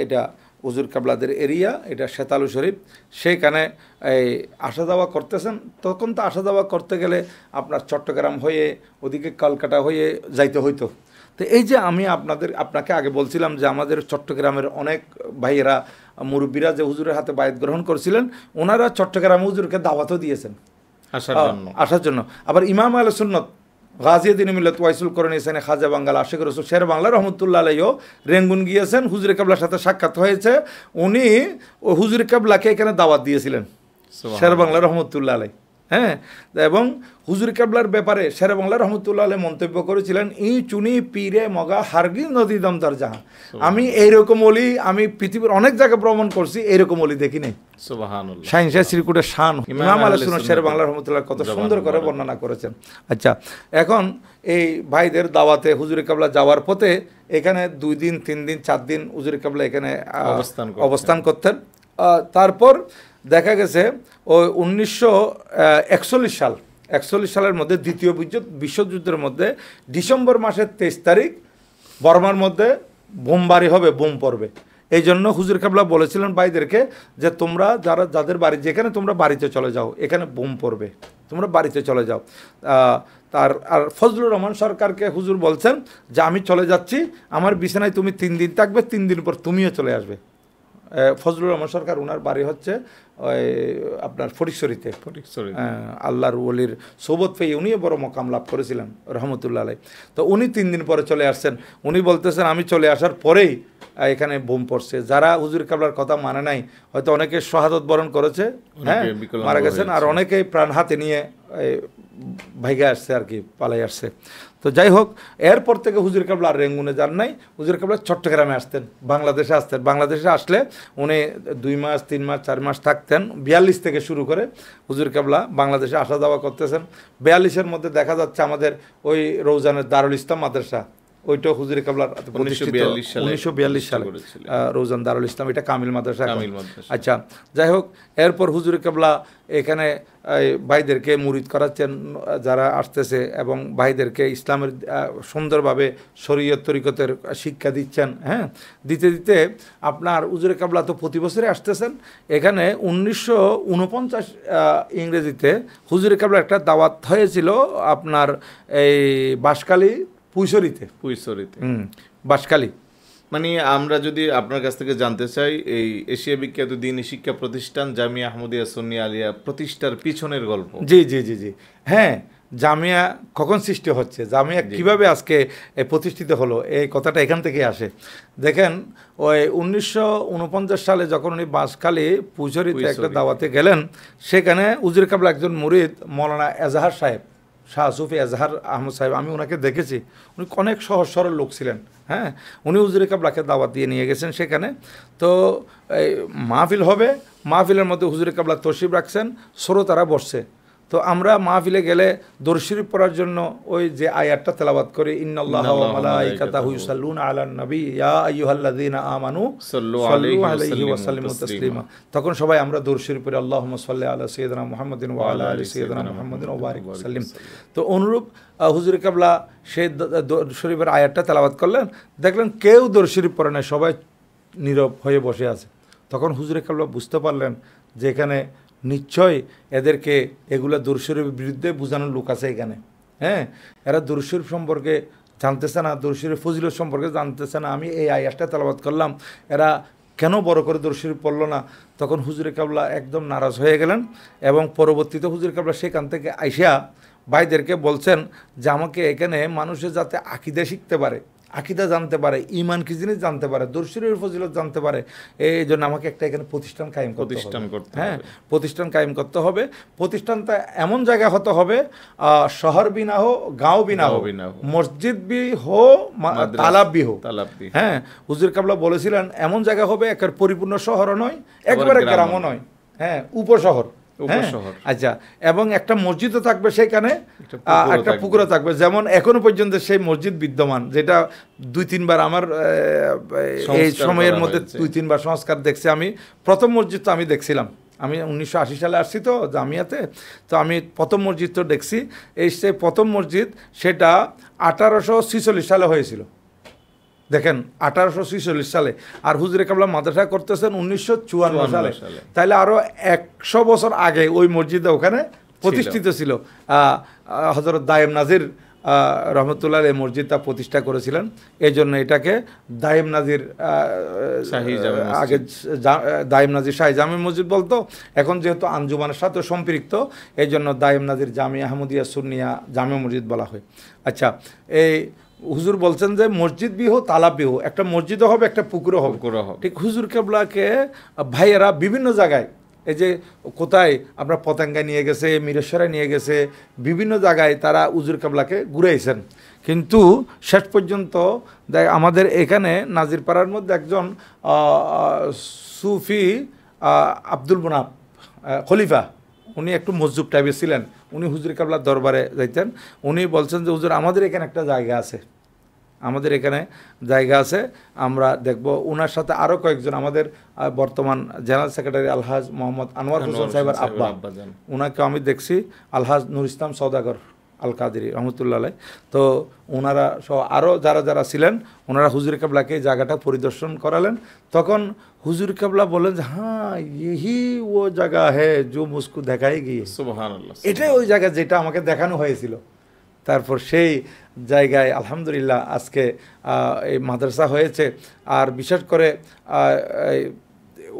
এটা হুজুর কাবলাদের এরিয়া, এটা শেতালু শরীফ, সেখানে এই আসা যাওয়া করতেছেন। তখন তো আসা যাওয়া করতে গেলে আপনার চট্টগ্রাম হয়ে ওদিকে কলকাতা হয়ে যাইতে হইতো। তো এই যে আমি আপনাকে আগে বলছিলাম যে আমাদের চট্টগ্রামের অনেক ভাইয়েরা, মুরব্বীরা যে হুজুরের হাতে বায়াত গ্রহণ করছিলেন, ওনারা চট্টগ্রাম হুজুরকে দাওয়াতও দিয়েছেন আসার জন্য। আবার ইমাম আহলে সুন্নাত গাজিউদ্দিন মিল্লাত ওয়াইসুল করণী হোসেন খাজা বাঙ্গাল আশিক রসুল শের বাংলা রহমতুল্লাহ আলাইও রেঙ্গুন গিয়েছেন, হুজুরে কাবলার সাথে সাক্ষাৎ হয়েছে। উনি হুজুরে কাবলাকে এখানে দাওয়াত দিয়েছিলেন, শের বাংলা রহমতুল্লাহ আলাই। হ্যাঁ, এবং হুজুর কাবলার ব্যাপারে শের বাংলা রহমতুল্লাহ আলাই মন্তব্য করেছিলেন, ই চুনি পীরে মগা হারগিজ নদী দম তার জাহা। আমি এইরকম অলি, আমি পৃথিবীর অনেক জায়গায় ভ্রমণ করছি, এইরকম অলি দেখি নাই। সুবহানাল্লাহ। শাহিনশাহ শ্রীকুটের শান ইমাম আহলে সুন্নাত শের বাংলা রহমতুল্লাহ কত সুন্দর করে বর্ণনা করেছেন। আচ্ছা, এখন এই ভাইদের দাওয়াতে হুজুরে কাবলা যাওয়ার পথে এখানে 2 দিন 3 দিন 4 দিন হুজুরে কাবলা এখানে অবস্থান করতেন। তারপর দেখা গেছে ওই 1941 সালের মধ্যে, দ্বিতীয় বিশ্বযুদ্ধের মধ্যে ডিসেম্বর মাসের 23 তারিখ বর্মার মধ্যে বোমবারি হবে, বোম পড়বে। এই জন্য হুজুর কাবলা বলেছিলেন ভাইদেরকে যে তোমরা যাদের বাড়ি, যেখানে তোমরা বাড়িতে চলে যাও, এখানে বোম পড়বে, তোমরা বাড়িতে চলে যাও। আর ফজলুর রহমান সরকারকে হুজুর বলছেন যে আমি চলে যাচ্ছি, আমার বিছানায় তুমি 3 দিন থাকবে, 3 দিন পর তুমিও চলে আসবে। ফজলুর রহমান সরকার, ওনার বাড়ি হচ্ছে ওই আপনার ফটিকছড়িতে। আল্লাহর ওলির সোবত পেয়ে উনিও বড় মকাম লাভ করেছিলেন রহমতুল্লাহ আলাই। তো উনি 3 দিন পরে চলে আসছেন। উনি বলতেছেন আমি চলে আসার পরেই এখানে বোম পড়ছে। যারা হুজুর কাবলার কথা মানে নাই, হয়তো অনেকে শাহাদত বরণ করেছে, হ্যাঁ মারা গেছেন, আর অনেকেই প্রাণ হাতে নিয়ে ভাইগা আসছে আর কি, পালাই আসছে। তো যাই হোক, এরপর থেকে হুজুর কেবলা আর রেঙ্গুনে যান নাই। হুজুর কেবলা চট্টগ্রামে আসতেন, বাংলাদেশে আসতেন। বাংলাদেশে আসলে উনি 2 মাস 3 মাস 4 মাস থাকতেন। 42 থেকে শুরু করে হুজুর কেবলা বাংলাদেশে আসা যাওয়া করতেছেন। 42-এর মধ্যে দেখা যাচ্ছে আমাদের ওই রৌজানের দারুল ইসলাম মাদ্রাসা, ওইটা হুজুর কেবলার প্রতিষ্ঠিত 1942 সালে রৌজান দারুল ইসলাম, এটা কামিল মাদ্রাসা। আচ্ছা, যাই হোক, এরপর হুজুর কেবলা এখানে ভাইদেরকে মুরিদ করাচ্ছেন যারা আসতেছে, এবং ভাইদেরকে ইসলামের সুন্দরভাবে শরীয়ত তরিকতের শিক্ষা দিচ্ছেন। হ্যাঁ, দিতে দিতে আপনার হুজুর কেবলা তো প্রতি বছরে আসতেছেন। এখানে 1949 ইংরেজিতে হুজুর কেবলা একটা দাওয়াত হয়েছিল আপনার এই বাঁশখালী পুইশরিতে, বাঁশখালী। মানে আমরা যদি আপনার কাছ থেকে জানতে চাই, এই এশিয়া বিখ্যাত দ্বীনি শিক্ষা প্রতিষ্ঠান জামিয়া আহমদিয়া সুন্নিয়া আলিয়া প্রতিষ্ঠার পিছনের গল্প। জি জি জি জি হ্যাঁ, জামিয়া কখন সৃষ্টি হচ্ছে, জামিয়া কিভাবে আজকে প্রতিষ্ঠিত হলো, এই কথাটা এখান থেকে আসে। দেখেন, ওই 1949 সালে যখন উনি বাঁশখালী পুইশরিতে একটা দাওয়াতে গেলেন, সেখানে হুজুর কেবলা একজন মুরিদ মৌলানা এজাহার সাহেব, শাহ সুফি এজাহার আহমদ সাহেব, আমি ওনাকে দেখেছি। উনি অনেক সহজ সরল লোক ছিলেন। হ্যাঁ, উনি হুজুর কেবলাকে দাওয়াত দিয়ে নিয়ে গেছেন সেখানে। তো মাহফিল হবে, মাহফিলের মধ্যে হুজুর কেবলা তশরিফ রাখছেন, শ্রোতারা বসছে। তো আমরা মাহফিলে গেলে দরুদ শরীফ পড়ার জন্য ওই যে আয়াতটা তেলাওয়াত করি, ইন্নাল্লাহা ওয়া মালাইকাতাহু ইউসাল্লুনা আলান নবী ইয়া আইয়ুহাল্লাযীনা আমানু সাল্লু আলাইহি ওয়া সাল্লিমু তাসলিমা। তখন সবাই আমরা দরুদ শরীফ পড়ি, আল্লাহুম্মা সাল্লি আলা সাইয়্যিদিনা মুহাম্মাদিন ওয়া আলা আলি সাইয়্যিদিনা মুহাম্মাদিন ওয়া বারিক ওয়া সাল্লিম। তো অনুরূপ হুজুর কেবলা সেই দরুদ শরীফের আয়াতটা তেলাওয়াত করলেন, দেখলেন কেউ দরুদ শরীফ পড়ে না, সবাই নীরব হয়ে বসে আছে। তখন হুজুর কেবলা বুঝতে পারলেন যে এখানে নিশ্চয় এদেরকে এগুলো দরুদ শরীফের বিরুদ্ধে বোঝানোর লোক আছে এখানে। হ্যাঁ, এরা দরুদ শরীফ সম্পর্কে জানতেছে না, দরুদ শরীফ ফজিলত সম্পর্কে জানতেছে না। আমি এই আয়াতটা তেলাওয়াত করলাম, এরা কেন বড় করে দরুদ শরীফ পড়লো না? তখন হুজুর কেবলা একদম নারাজ হয়ে গেলেন, এবং পরবর্তীতে হুজুর কেবলা সেখান থেকে আইসা ভাইদেরকে বলছেন যে আমাকে এখানে মানুষের যাতে আকীদা শিখতে পারে, আকীদা জানতে পারে, ঈমান কি জিনিস জানতে পারে, দরুদ শরীফের ফজিলত জানতে পারে, এই জন্য আমাকে একটা এখানে প্রতিষ্ঠান কায়েম করতে হবে। হ্যাঁ, প্রতিষ্ঠান কায়েম করতে হবে। প্রতিষ্ঠানটা এমন জায়গা হতে হবে, শহর বি না হো, গাঁও বি না হো, মসজিদ বি হো, তালাব বি হো। হ্যাঁ, হুজুর কেবলা বলেছিলেন এমন জায়গা হবে, একের পরিপূর্ণ শহরও নয়, একবারে গ্রামও নয়। হ্যাঁ, উপশহর। আচ্ছা, এবং একটা মসজিদও থাকবে সেখানে, একটা পুকুরও থাকবে। যেমন এখনো পর্যন্ত সেই মসজিদ বিদ্যমান, যেটা 2-3 বার আমার এই সময়ের মধ্যে 2-3 বার সংস্কার দেখছি। আমি প্রথম মসজিদ তো আমি দেখছিলাম, আমি 1980 সালে আসছি তো জামিয়াতে, তো আমি প্রথম মসজিদ তো দেখছি। এই সেই প্রথম মসজিদ, সেটা 1846 সালে হয়েছিল। দেখেন, 1846 সালে, আর হুজুরে কেবলা মাদ্রাসা করতেছেন 1954 সালে। তাইলে আরো 100 বছর আগে ওই মসজিদে ওখানে প্রতিষ্ঠিত ছিল। হযরত দায়েম নাজির রহমতুল্লাহ এই মসজিদটা প্রতিষ্ঠা করেছিলেন। এই জন্য এটাকে দায়েম নাজির আগে দায়েম নাজির শাহী জামে মসজিদ বলতো। এখন যেহেতু আঞ্জুমানের সাথে সম্পৃক্ত, এই জন্য দায়েম নাজির জামিয়া আহমদিয়া সুন্নিয়া জামে মসজিদ বলা হয়। আচ্ছা, এই হুজুর বলছেন যে মসজিদ বিহু তালাব বিহু, একটা মসজিদও হবে, একটা পুকুরও হবে। ঠিক হুজুর কেবলাকে ভাইয়েরা বিভিন্ন জায়গায়, এই যে কোথায় আপনার পতেঙ্গায় নিয়ে গেছে, মিরেশ্বরে নিয়ে গেছে, বিভিন্ন জায়গায় তারা হুজুর কেবলাকে ঘুরাইছেন। কিন্তু শেষ পর্যন্ত আমাদের এখানে নাজিরপাড়ার মধ্যে একজন সুফি আব্দুল মুনাফ খলিফা, উনি একটু মজজুব টাইপের ছিলেন। উনি হুজুর কেবলার দরবারে যাইতেন। উনি বলছেন যে হুজুর আমাদের এখানে একটা জায়গা আছে, আমাদের এখানে জায়গা আছে, আমরা দেখব। ওনার সাথে আরও কয়েকজন, আমাদের বর্তমান জেনারেল সেক্রেটারি আলহাজ মোহাম্মদ আনোয়ার হোসেন সাহেবের আব্বা, ওনাকে আমি দেখছি, আলহাজ নুর ইসলাম সওদাগর আল কাদেরী রহমতুল্লাহ আলাইহ। তো ওনারা সহ আরও যারা যারা ছিলেন, ওনারা হুজুর কেবলাকে এই জায়গাটা পরিদর্শন করালেন। তখন হুজুর কেবলা বললেন যে হ্যাঁ, यही ও জায়গা হ্যাঁ जो मुझको দেখাই গিয়ে, সুবহানাল্লাহ, এটাই ওই জায়গা যেটা আমাকে দেখানো হয়েছিল। তারপর সেই জায়গায় আলহামদুলিল্লাহ আজকে এই মাদ্রাসা হয়েছে। আর বিশেষ করে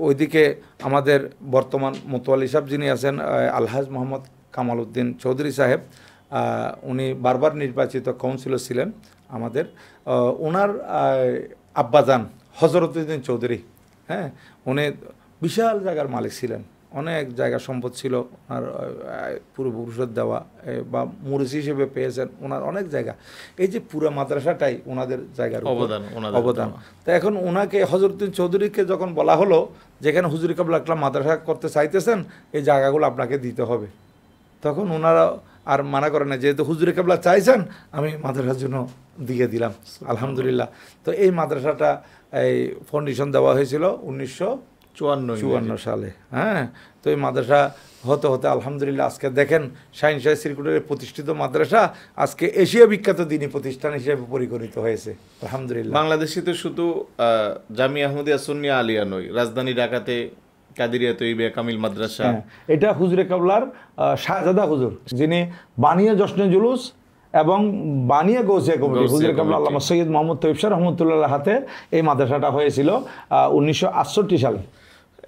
ওইদিকে আমাদের বর্তমান মোতোয়াল্লি সাহেব যিনি আছেন, আলহাজ মোহাম্মদ কামাল উদ্দিন চৌধুরী সাহেব, উনি বারবার নির্বাচিত কাউন্সিলর ছিলেন আমাদের। ওনার আব্বাজান হজরত উদ্দিন চৌধুরী, হ্যাঁ, উনি বিশাল জায়গার মালিক ছিলেন। অনেক জায়গা সম্পদ ছিল ওনার পূর্বপুরুষের দেওয়া বা মুরিস হিসেবে পেয়েছেন ওনার অনেক জায়গা। এই যে পুরো মাদ্রাসাটাই ওনাদের জায়গার অবদান। তা এখন ওনাকে হযরতুদ্দিন চৌধুরীকে যখন বলা হলো যেখানে হুজুর কেবলা একটা মাদ্রাসা করতে চাইতেছেন এই জায়গাগুলো আপনাকে দিতে হবে, তখন ওনারা আর মানা করে না, যেহেতু হুজুর কেবলা চাইছেন আমি মাদ্রাসার জন্য দিয়ে দিলাম আলহামদুলিল্লাহ। তো এই মাদ্রাসাটা এই ফাউন্ডেশন দেওয়া হয়েছিল 1954 সালে। হ্যাঁ, তো এই মাদ্রাসা হতে হতে আলহামদুলিল্লাহ আজকে দেখেন শাহিন শাহ সিরকুটের প্রতিষ্ঠিত মাদ্রাসা আজকে এশিয়া বিখ্যাত দ্বীনি প্রতিষ্ঠান হিসেবে পরিগণিত হয়েছে আলহামদুলিল্লাহ। বাংলাদেশে তো শুধু জামিয়া আহমদিয়া সুন্নিয়া আলিয়া নয়, রাজধানী ঢাকাতে কাদিরিয়া তৈয়বা কামিল মাদ্রাসা। এটা হুজুরে কাবলার শাহজাদা হুজুর, যিনি বানিয়া জশ্নে জুলুস এবং বানিয়া গৌসিয়া কমিটি হুজুরে কাবলা আল্লামা সৈয়দ মোহাম্মদ তৈয়ব শাহ রহমতুল্লাহ হাতে এই মাদ্রাসাটা হয়েছিল 1968 সালে।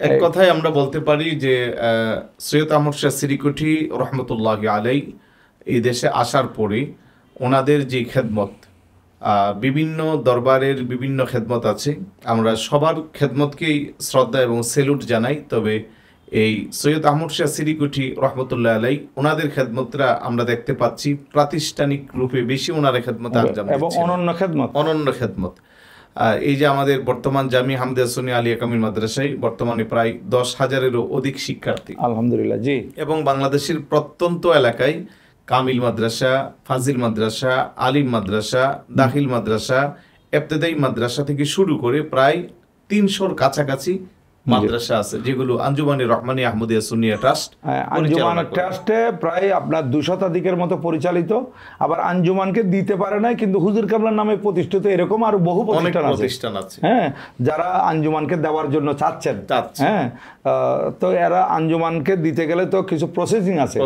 এক কথায় আমরা বলতে পারি যে সৈয়দ আহমদ শাহ সিরিকুটি রহমতুল্লাহ আলাই এই দেশে আসার পরে ওনাদের যে খেদমত, বিভিন্ন দরবারের বিভিন্ন খেদমত আছে, আমরা সবার খেদমতকেই শ্রদ্ধা এবং সেলুট জানাই। তবে এই সৈয়দ আহমদ শাহ সিরিকুটি রহমতুল্লাহ আলাই ওনাদের খেদমতরা আমরা দেখতে পাচ্ছি প্রাতিষ্ঠানিক রূপে বেশি ওনারা খেদমত আঞ্জাম এবং অনন্য খেদমত। এই যে আমাদের বর্তমান জামিয়া আহমদিয়া সুন্নিয়া আলিয়া কামিল মাদ্রাসায় বর্তমানে প্রায় 10,000-এরও অধিক শিক্ষার্থী আলহামদুলিল্লাহ জি, এবং বাংলাদেশের প্রত্যন্ত এলাকায় কামিল মাদ্রাসা, ফাজিল মাদ্রাসা, আলিম মাদ্রাসা, দাখিল মাদ্রাসা, ইবতেদায়ী মাদ্রাসা থেকে শুরু করে প্রায় 300-র কাছাকাছি মাদ্রাসা আছে, যেগুলো আঞ্জুমানে রহমানী আহমদিয়া সুন্নিয়া ট্রাস্ট। আঞ্জুমান ট্রাস্টে প্রায় আপনার 200 শতাধিকের মতো পরিচালিত। আবার আঞ্জুমানকে দিতে পারে না কিন্তু হুজুর কাবলার নামে প্রতিষ্ঠিত এরকম আরো বহু প্রতিষ্ঠান আছে, হ্যাঁ, যারা আঞ্জুমানকে দেওয়ার জন্য চাচ্ছেন। হ্যাঁ, তো এরা আঞ্জুমানকে দিতে গেলে তো কিছু প্রসেসিং আছে,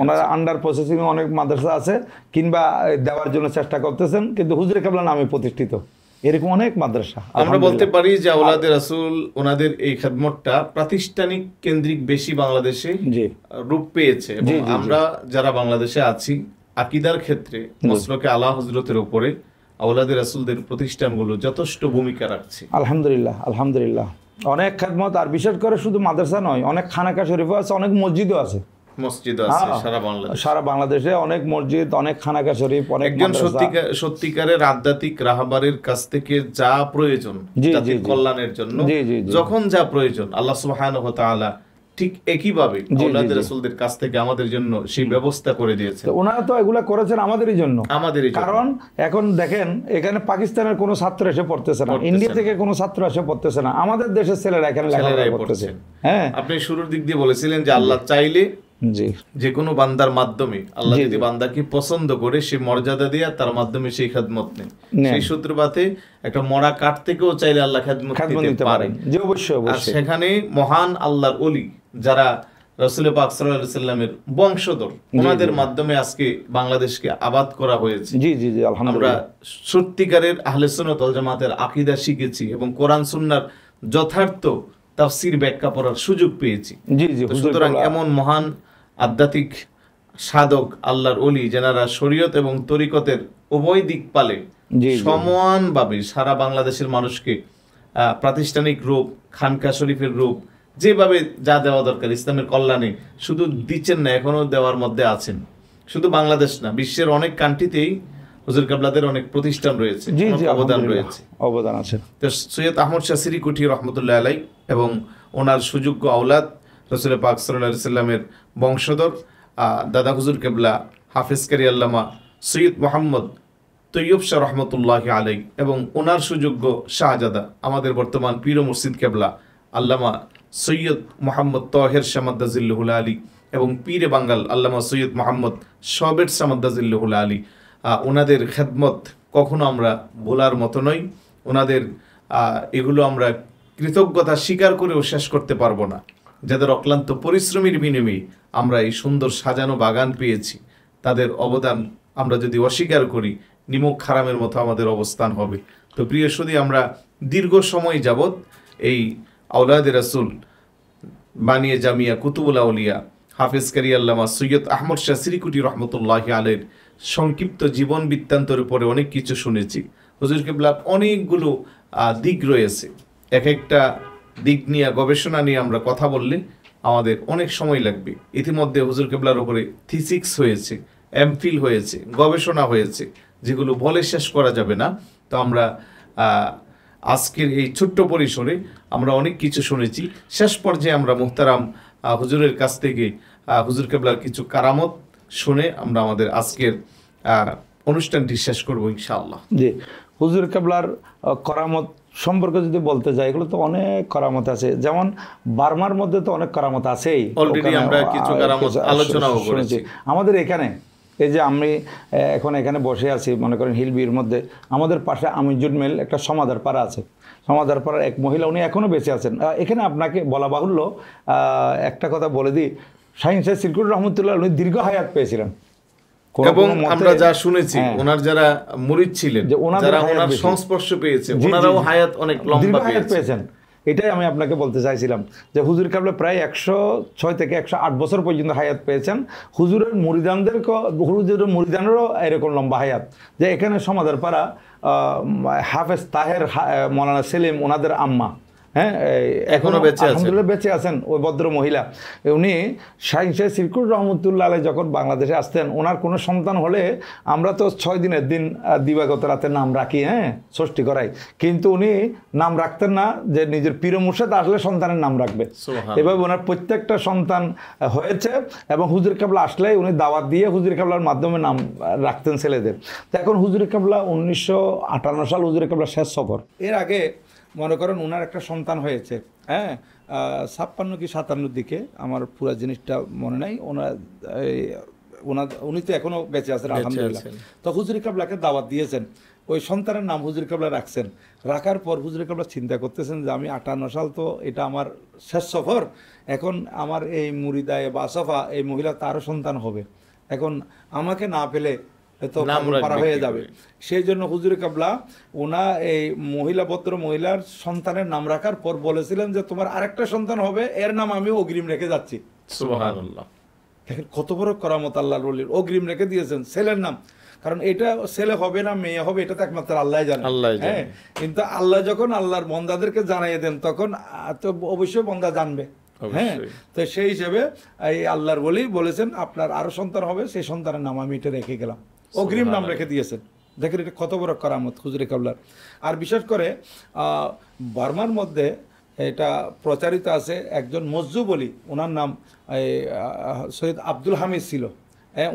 ওনার আন্ডার প্রসেসিং অনেক মাদ্রাসা আছে কিংবা দেওয়ার জন্য চেষ্টা করতেছেন, কিন্তু হুজুর কাবলার নামে প্রতিষ্ঠিত এরকম অনেক মাদ্রাসা। আমরা বলতে পারি যে আওলাদে রাসূল ওনাদের এই খেদমতটা প্রাতিষ্ঠানিক কেন্দ্রিক বেশি বাংলাদেশে রূপ পেয়েছে, এবং আমরা যারা বাংলাদেশে আছি আকীদার ক্ষেত্রে মসলকে আলা হযরতের উপরে আওলাদে রাসূলদের প্রতিষ্ঠানগুলো যথেষ্ট ভূমিকা রাখছে আলহামদুলিল্লাহ। আলহামদুলিল্লাহ অনেক খেদমত, আর বিশেষ করে শুধু মাদ্রাসা নয়, অনেক খানাকা শরীফও আছে, অনেক মসজিদও আছে, সারা বাংলাদেশে অনেক মসজিদ, অনেক খানাকা শরীফ, অনেক সত্যিকারের আধ্যাত্মিক রাহবারের কাছ থেকে যা প্রয়োজন জাতির কল্যাণের জন্য, যখন যা প্রয়োজন আল্লাহ সুবহানাহু ওয়া তাআলা ঠিক একইভাবে আওলাদে রাসূলদের কাছ থেকে আমাদের জন্য সেই ব্যবস্থা করে দিয়েছেন। ওনারা তো এগুলা করেছেন আমাদেরই জন্য। কারণ এখন দেখেন এখানে পাকিস্তানের কোনো ছাত্র এসে পড়তেছে না, ইন্ডিয়া থেকে কোনো ছাত্র এসে পড়তেছে না, আমাদের দেশের ছেলেরা এখানে লেখাপড়া করতেছে। হ্যাঁ, আপনি শুরুর দিক দিয়ে বলেছিলেন যে আল্লাহ চাইলে যে কোনো বান্দার মাধ্যমে আল্লাহ যদি বান্দাকে পছন্দ করে সে মর্যাদা দিয়ে তার মাধ্যমে সেই খেদমত নেই। সেই সূত্রপাতে একটা মরা কাঠ থেকেও চাইলে আল্লাহ খেদমত দিতে পারেন। সেখানে মহান আল্লাহর ওলি যারা রাসূল পাক সাল্লাল্লাহু আলাইহি সাল্লামের বংশধর, ওনাদের মাধ্যমে আজকে বাংলাদেশকে আবাদ করা হয়েছে। জি জি জি, আলহামদুলিল্লাহ। আমরা সত্যিকারের আহলে সুন্নাত ওয়াল জামাতের আকীদা শিখেছি এবং কোরআন সুন্নাহর যথার্থ তাফসীর ব্যাখ্যা পড়ার সুযোগ পেয়েছি। জি জি, সুতরাং এমন মহান আধ্যাত্মিক সাধক আল্লাহর ওলি যারা শরীয়ত এবং তরিকতের উভয় দিক পালে সমানভাবে সারা বাংলাদেশের মানুষকে প্রাতিষ্ঠানিক রূপ, খানকা শরীফের রূপ, যেভাবে যা দেওয়া দরকার ইসলামের কল্যাণে শুধু দিচ্ছেন না, এখনো দেওয়ার মধ্যে আছেন। শুধু বাংলাদেশ না, বিশ্বের অনেক কান্ট্রিতেই হুজুর কাবলাদের অনেক প্রতিষ্ঠান রয়েছে, অবদান আছে। সৈয়দ আহমদ শাহ সিরিকুটি রহমতুল্লাহ আলাই এবং ওনার সুযোগ্য আওলাদ রাসূল পাক সাল্লাল্লাহু আলাইহি সাল্লামের বংশধর দাদা হুজুর কেবলা হাফেজ কারি আল্লামা সৈয়দ মোহাম্মদ তৈয়ব শাহ রহমতুল্লাহ আলাই এবং ওনার সুযোগ্য শাহজাদা আমাদের বর্তমান পীর ও মুর্শিদ কেবলা আল্লামা সৈয়দ মোহাম্মদ তাহের শাহ মাদ্দাজিল্লাহুল আলী এবং পীরে বাঙ্গাল আল্লামা সৈয়দ মোহাম্মদ সবের শাহ মাদ্দাজিল্লাহুল আলী, ওনাদের খেদমত কখনো আমরা ভোলার মতো নই। ওনাদের এগুলো আমরা কৃতজ্ঞতা স্বীকার করেও শেষ করতে পারবো না, যাদের অক্লান্ত পরিশ্রমের বিনিময়ে আমরা এই সুন্দর সাজানো বাগান পেয়েছি। তাদের অবদান আমরা যদি অস্বীকার করি নিমক হারামের মতো আমাদের অবস্থান হবে। তো প্রিয় সুধী, আমরা দীর্ঘ সময় যাবৎ এই আওলাদে রাসূল বানিয়ে জামিয়া কুতুবুল আউলিয়া হাফেজ কারি আল্লামা সৈয়দ আহমদ শাহ সিরিকুটি রহমতুল্লাহ আলাইহির সংক্ষিপ্ত জীবন বৃত্তান্তের উপরে অনেক কিছু শুনেছি। হুজুর কেবলার অনেকগুলো দিক রয়েছে, এক একটা দিক নিয়ে গবেষণা নিয়ে আমরা কথা বললে আমাদের অনেক সময় লাগবে। ইতিমধ্যে হুজুর কেবলার উপরে থিসিক্স হয়েছে, এমফিল হয়েছে, গবেষণা হয়েছে, যেগুলো বলে শেষ করা যাবে না। তো আমরা আজকের এই ছোট্ট পরিসরে আমরা অনেক কিছু শুনেছি। শেষ পর্যায়ে আমরা মুহতারাম হুজুরের কাছ থেকে হুজুর কেবলার কিছু কারামত শুনে আমরা আমাদের আজকের অনুষ্ঠানটি শেষ করব ইনশাআল্লাহ। জি, হুজুর কেবলার করামত সম্পর্কে যদি বলতে যাই, এগুলো তো অনেক করামত আছে। যেমন বার্মার মধ্যে তো অনেক করামত আছেই, অলরেডি আমরা কিছু কারামত আলোচনাও করেছি। আমাদের এখানে এই যে আমি এখন এখানে বসে আছি, মনে করেন হিলবির মধ্যে, আমাদের পাশে আমিজুল মেল একটা সমাদার পাড়া আছে। সমাদার পাড়ার এক মহিলা, উনি এখনও বেঁচে আছেন। এখানে আপনাকে বলা বাহুল্য একটা কথা বলে দিই, শাহিন শাহ সিরকুর রহমতুল্লাহ উনি দীর্ঘ হায়াত পেয়েছিলেন। এবং আমরা যা শুনেছি ওনার যারা মুরিদ ছিলেন, যারা ওনার সংস্পর্শ পেয়েছে, ওনারাও হায়াত অনেক লম্বা পেয়েছেন। এটাই আমি আপনাকে বলতে চাইছিলাম যে হুজুর কেবলা প্রায় 106 থেকে 108 বছর পর্যন্ত হায়াত পেয়েছেন। হুজুরের মুরিদানেরও এরকম লম্বা হায়াত। যে এখানে সমাদার পাড়া হাফেজ তাহের মৌলানা সেলিম, ওনাদের আম্মা, হ্যাঁ, এখনো আলহামদুলিল্লাহ বেঁচে আছেন। ওই ভদ্র মহিলা, উনি শাহিন শাহ সিরকুর রহমতুল্লাহ আলাইহি যখন বাংলাদেশে আসতেন, ওনার কোনো সন্তান হলে আমরা তো 6 দিনের দিন দিবাগত রাতে নাম রাখি, হ্যাঁ, ষষ্ঠী করাই, কিন্তু উনি নাম রাখতেন না যে নিজের পীর মুর্শিদ আসলে সন্তানের নাম রাখবে। এভাবে ওনার প্রত্যেকটা সন্তান হয়েছে এবং হুজুর কেবলা আসলে উনি দাওয়াত দিয়ে হুজুর কেবলার মাধ্যমে নাম রাখতেন ছেলেদের। তো এখন হুজুর কেবলা 1958 সাল হুজুর কেবলা শেষ সফর। এর আগে মনে করেন ওনার একটা সন্তান হয়েছে, হ্যাঁ, 56 কি 57 দিকে, আমার পুরো জিনিসটা মনে নাই। উনি তো এখনো বেঁচে আছেন আলহামদুলিল্লাহ। তো হুজুর কেবলাকে দাওয়াত দিয়েছেন, ওই সন্তানের নাম হুজুর কেবলা রাখছেন। রাখার পর হুজুর কেবলা চিন্তা করতেছেন যে আমি 58 সাল, তো এটা আমার শেষ সফর, এখন আমার এই মুরিদায় বাসফা এই মহিলা তারও সন্তান হবে, এখন আমাকে না পেলে তো পারা হয়ে যাবে। সেই জন্য হুজুর কেবলা ওনা এই ভদ্র মহিলার সন্তানের নাম রাখার পর বলেছিলেন যে তোমার আরেকটা সন্তান হবে, এর নাম আমি অগ্রিম রেখে যাচ্ছি। সুবহানাল্লাহ। দেখেন কত বড় করামত আল্লাহর ওলির, অগ্রিম রেখে দিয়েছেন ছেলের নাম। কারণ এটা ছেলে হবে না মেয়ে হবে এটা তো একমাত্র আল্লাহ জানে, হ্যাঁ, কিন্তু আল্লাহ যখন আল্লাহর বন্দাদেরকে জানিয়ে দেন তখন তো অবশ্যই বন্দা জানবে, হ্যাঁ। তো সেই হিসেবে এই আল্লাহর ওলি বলেছেন আপনার আরো সন্তান হবে, সেই সন্তানের নাম আমি এটা রেখে গেলাম, অগ্রিম নাম রেখে দিয়েছেন। দেখেন এটা কত বড় কারামত হুজুরে কেবলার। আর বিশেষ করে বার্মার মধ্যে এটা প্রচারিত আছে, একজন মজ্জু বলি, ওনার নাম সৈয়দ আব্দুল হামিদ ছিল,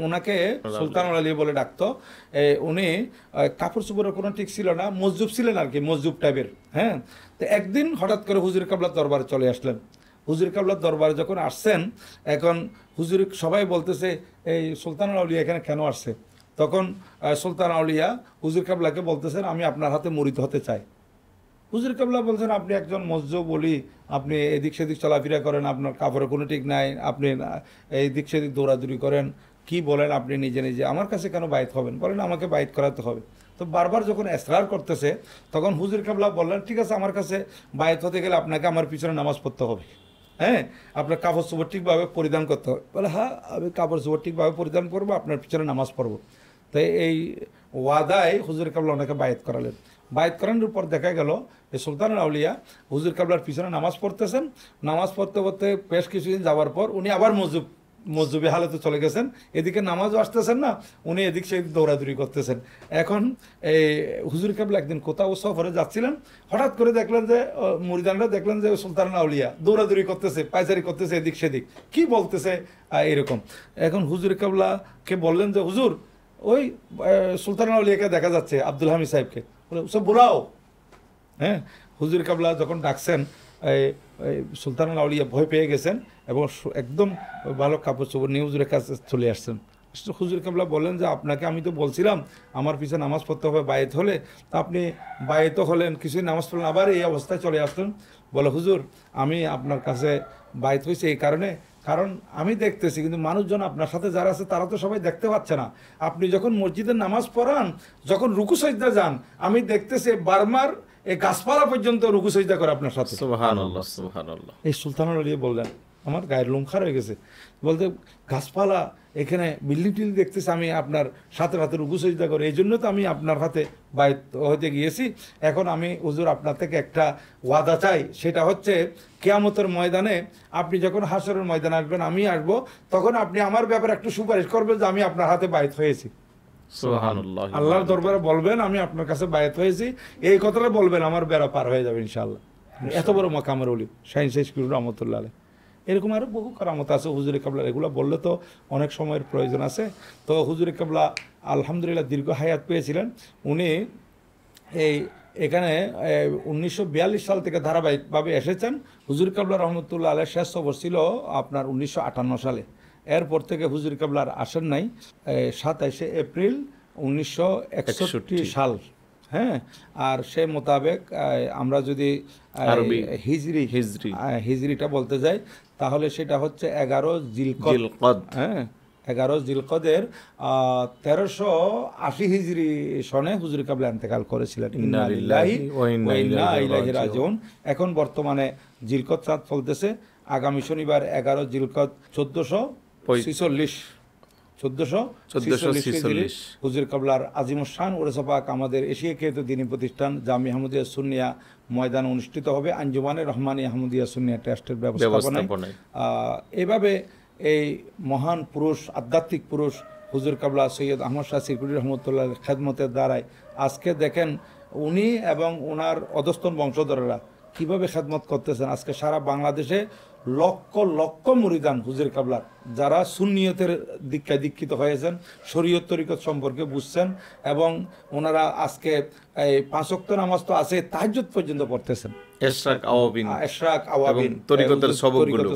ওনাকে সুলতান আলী বলে ডাকতো। উনি কাপড় চোপড়ের কোনো ঠিক ছিল না, মজজুব ছিলেন আর কি, মজজুব টাইপের, হ্যাঁ। তো একদিন হঠাৎ করে হুজুর কেবলার দরবারে চলে আসলেন। হুজুর কেবলার দরবারে যখন আসছেন, এখন হুজুর সবাই বলতেছে এই সুলতান আউলিয়া এখানে কেন আসছে? তখন সুলতান আউলিয়া হুজুর কেবলাকে বলতেছেন আমি আপনার হাতে মুরিদ হতে চাই। হুজুর কেবলা বলছেন আপনি একজন মসজিদ বলি, আপনি এদিক সেদিক চলাফেরা করেন, আপনার কাপড়ের কোনো ঠিক নাই, আপনি এই দিক সেদিক দৌড়াদৌড়ি করেন, কি বলেন আপনি নিজে নিজে, আমার কাছে কেন বাইত হবেন? বলেন আমাকে বাইত করাতে হবে। তো বারবার যখন এসরার করতেছে তখন হুজুর কেবলা বললেন ঠিক আছে, আমার কাছে বাইত হতে গেলে আপনাকে আমার পিছনে নামাজ পড়তে হবে, হ্যাঁ, আপনার কাপড় চোপড় ঠিকভাবে পরিধান করতে হবে। বলে হ্যাঁ আমি কাপড় চোপড় ঠিকভাবে পরিধান করবো, আপনার পিছনে নামাজ পড়বো। তাই এই ওয়াদায় হুজুর কেবলা ওনাকে বায়াত করালেন। বায়াত করানোর পর দেখা গেল এই সুলতানুল আউলিয়া হুজুর কেবলার পিছনে নামাজ পড়তেছেন। নামাজ পড়তে পড়তে বেশ কিছুদিন যাওয়ার পর উনি আবার মজুবি হালতে চলে গেছেন, এদিকে নামাজও আসতেছেন না, উনি এদিক সেই দৌড়াদৌড়ি করতেছেন। এখন এই হুজুর কেবলা একদিন কোথাও সফরে যাচ্ছিলেন, হঠাৎ করে দেখলেন যে মুরিদানরা দেখলেন যে সুলতানুল আউলিয়া দৌড়াদৌড়ি করতেছে, পায়চারি করতেছে এদিক সেদিক, কি বলতেছে এরকম। এখন হুজুর কেবলাকে বললেন যে হুজুর ওই সুলতানুল আউলিয়াকে দেখা যাচ্ছে, আব্দুল হামিদ সাহেবকে, বলে সব বোলাও, হ্যাঁ। হুজুর কেবলা যখন ডাকছেন সুলতানুল আউলিয়া ভয় পেয়ে গেছেন এবং একদম ভালো কাপড় চোপড় নিয়ে হুজুরের কাছে চলে আসছেন। হুজুর কেবলা বললেন যে আপনাকে আমি তো বলছিলাম আমার পিছনে নামাজ পড়তে হবে বায়েত হলে, তা আপনি বায়েত হলেন, কিছুই নামাজ পড়লেন, আবার এই অবস্থায় চলে আসলেন। বলে হুজুর আমি আপনার কাছে বায়েত হয়েছি এই কারণ আমি দেখতেছি কিন্তু মানুষজন আপনার সাথে যারা আছে তারা তো সবাই দেখতে পাচ্ছে না। আপনি যখন মসজিদের নামাজ পড়ান, যখন রুকু সাজদা যান, আমি দেখতেছি বার্মার এই গাছপালা পর্যন্ত রুকু সাজদা করে আপনার সাথে। সুবহানাল্লাহ, সুবহানাল্লাহ। এই সুলতানুল আউলিয়া বললেন আমার গায়ের লোম খারাপ হয়ে গেছে। বলতে গাছপালা এখানে বিল্ডিং টিল্ডিং দেখতেছি, আমি আপনার সাথে সাথে রুকু সিজদা করি, এই জন্য তো আমি আপনার হাতে বাইত হতে গিয়েছি। এখন আমি হুজুর আপনার থেকে একটা ওয়াদা চাই, সেটা হচ্ছে কিয়ামতের ময়দানে আপনি যখন হাসরের ময়দানে আসবেন, আমি আসবো, তখন আপনি আমার ব্যাপারে একটু সুপারিশ করবেন যে আমি আপনার হাতে বাইত হয়েছি। সুবহানাল্লাহ। আল্লাহর দরবারে বলবেন আমি আপনার কাছে বায়াত হয়েছি, এই কথাটা বলবেন, আমার বেড়া পার হয়ে যাবে ইনশাআল্লাহ। এত বড় মাকামের ওলি শাহিন শেখ রহমতুল্লাহ আলাইহ। এরকম আরো বহু কারামত আছে হুজুরে কাবলার, এগুলো বললে তো অনেক সময়ের প্রয়োজন আছে। তো হুজুরে কাবলা আলহামদুলিল্লাহ দীর্ঘ হায়াত পেয়েছিলেন। উনি এখানে 1942 সাল থেকে ধারাবাহিকভাবে এসেছেন। হুজুর কাবলা রহমতুল্লাহ আলাইহ শেষ সফর ছিল আপনার 1958 সালে। এরপর থেকে হুজুর কাবলার আসেন নাই 27 এপ্রিল 1961 সাল। হ্যাঁ, আর সে মোতাবেক আমরা যদি হিজরিটা বলতে যাই, তাহলে সেটা হচ্ছে 11 জিলকদ। হ্যাঁ, 11 জিলকদের 1380 হিজরি সনে হুজুর কাবলা ইন্তেকাল করেছিলেন। ইন্না লিল্লাহি ওয়া ইন্না ইলাইহি রাজিউন। এখন বর্তমানে জিলকদ চাঁদ চলতেছে। আগামী শনিবার 11 জিলকদ 1446 হুজুর কাবলার আজিমুশান ওরসে পাক আমাদের এশিয়াকৃত দ্বীনি প্রতিষ্ঠান জামি আহমদিয়া সুন্নিয়া ময়দান অনুষ্ঠিত হবে আঞ্জুমানে রহমানী আহমদিয়া সুন্নিয়া ট্রাস্টের ব্যবস্থাপনায়। এভাবে এই মহান পুরুষ, আধ্যাত্মিক পুরুষ হুজুর কাবলা সৈয়দ আহমদ শাহ সিরকুরি রহমতুল্লাহ খেদমতের দ্বারাই আজকে দেখেন উনি এবং ওনার অধস্তন বংশধরেরা কিভাবে খেদমত করতেছেন। আজকে সারা বাংলাদেশে লক্ষ লক্ষ মুরিদান হুজুর কাবলার, যারা সুন্নিয়তের দীক্ষায় দীক্ষিত হয়েছেন, শরীয়ত তরিকত সম্পর্কে বুঝছেন, এবং ওনারা আজকে এই 5 ওয়াক্ত নামাজ তো আছে, তাহাজ্জুদ পর্যন্ত পড়তেছেন, ইশরাক আওয়াবিন তরিকতের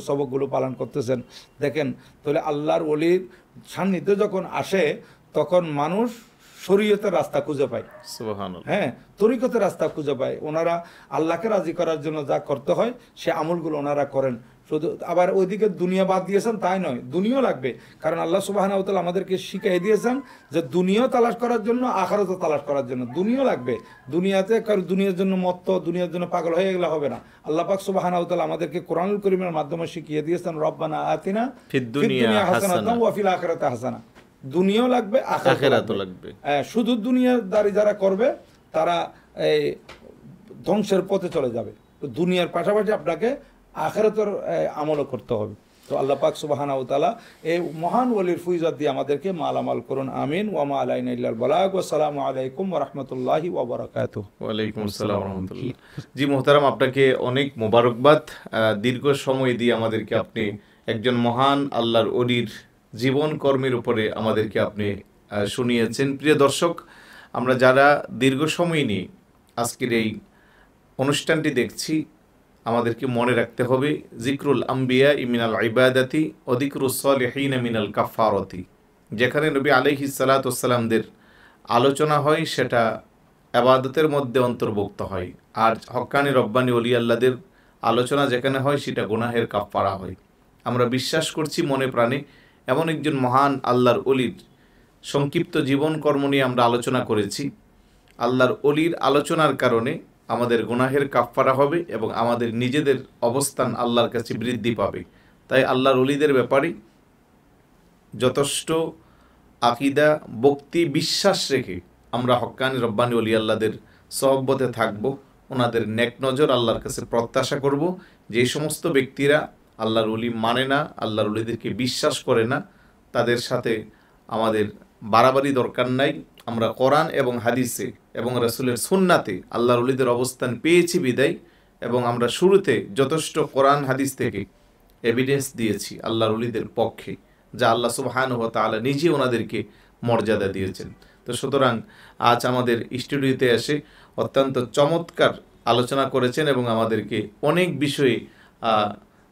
সবকগুলো পালন করতেছেন। দেখেন, তাহলে আল্লাহর ওলির সান্নিধ্য যখন আসে তখন মানুষ শরীয়তের রাস্তা খুঁজে পায়, হ্যাঁ, তরিকতের রাস্তা খুঁজে পায়। ওনারা আল্লাহকে রাজি করার জন্য যা করতে হয় সে আমলগুলো ওনারা করেন। শুধু আবার ওইদিকে দুনিয়া বাদ দিয়েছেন তাই নয়, দুনিয়াও লাগবে। কারণ আল্লাহ সুবহানাহু ওয়া তাআলা আমাদেরকে শিখিয়ে দিয়েছেন যে দুনিয়াও তালাশ করার জন্য, আখিরাতও তালাশ করার জন্য। দুনিয়াও লাগবে। দুনিয়াতে কারণ দুনিয়ার জন্য মত্ত, দুনিয়ার জন্য পাগল হয়ে গেলে হবে না। আল্লাহ পাক সুবহানাহু ওয়া তাআলা আমাদেরকে কোরআনুল কারীমের মাধ্যমে শিখিয়ে দিয়েছেন রব্বানা আতিনা ফিদ দুনিয়া হাসানাতান ওয়া ফিল আখিরাতি হাসানা। দুনিয়াও লাগবে, আখিরাতও লাগবে। শুধু দুনিয়াদারি যারা করবে তারা এই ধ্বংসের পথে চলে যাবে। দুনিয়ার পাশাপাশি আপনাকে আখিরাতের আমলও করতে হবে। তো আল্লাহ পাক সুবহানাহু ওয়া তাআলা এই মহান ওলির ফুয়জাত দিয়ে আমাদেরকে মালামাল করুন। আমিন। ওয়া মা আলাইনা ইল্লাল বালাগ। ওয়া আসসালামু আলাইকুম ওয়া রাহমাতুল্লাহি ওয়া বারাকাতুহু। ওয়া আলাইকুম আসসালাম ওয়া রাহমাতুল্লাহ। জি মুহতারাম, আপনাকে অনেক মোবারকবাদ। দীর্ঘ সময় দিয়ে আমাদেরকে আপনি একজন মহান আল্লাহর ওলির জীবন কর্মের উপরে আমাদেরকে আপনি শুনিয়েছেন। প্রিয় দর্শক, আমরা যারা দীর্ঘ সময় নিয়ে আজকের এই অনুষ্ঠানটি দেখছি, আমাদেরকে মনে রাখতে হবে জিক্রুল আম্বিয়া মিনাল ইবাদাতি ওয়া যিকরুস সালিহিন মিনাল কাফারাতি। যেখানে নবী আলাইহিস সালাতু ওয়াস সালামদের আলোচনা হয় সেটা ইবাদতের মধ্যে অন্তর্ভুক্ত হয়, আর হক্কানি রব্বানি ওলি আল্লাহদের আলোচনা যেখানে হয় সেটা গুনাহের কাফারা হয়। আমরা বিশ্বাস করছি মনে প্রাণে এমন একজন মহান আল্লাহর অলির সংক্ষিপ্ত জীবন কর্ম নিয়ে আমরা আলোচনা করেছি। আল্লাহর অলির আলোচনার কারণে আমাদের গুনাহের কাফারা হবে এবং আমাদের নিজেদের অবস্থান আল্লাহর কাছে বৃদ্ধি পাবে। তাই আল্লাহর অলিদের ব্যাপারে যথেষ্ট আকীদা, ভক্তি, বিশ্বাস রেখে আমরা হক্কানি রব্বানি ওলি আল্লাহদের সহবতে থাকব, ওনাদের নেক নজর আল্লাহর কাছে প্রত্যাশা করব। যে সমস্ত ব্যক্তিরা আল্লাহর ওলি মানে না, আল্লাহর ওলিদেরকে বিশ্বাস করে না, তাদের সাথে আমাদের বাড়াবাড়ি দরকার নাই। আমরা কোরআন এবং হাদিসে এবং রাসূলের সুন্নাতে আল্লাহর ওলিদের অবস্থান পেয়েছি বিদায়, এবং আমরা শুরুতে যথেষ্ট কোরআন হাদিস থেকে এভিডেন্স দিয়েছি আল্লাহর ওলিদের পক্ষে, যা আল্লাহ সুবহানাহু ওয়া তাআলা নিজে ওনাদেরকে মর্যাদা দিয়েছেন। তো সুতরাং আজ আমাদের স্টুডিওতে এসে অত্যন্ত চমৎকার আলোচনা করেছেন এবং আমাদেরকে অনেক বিষয়ে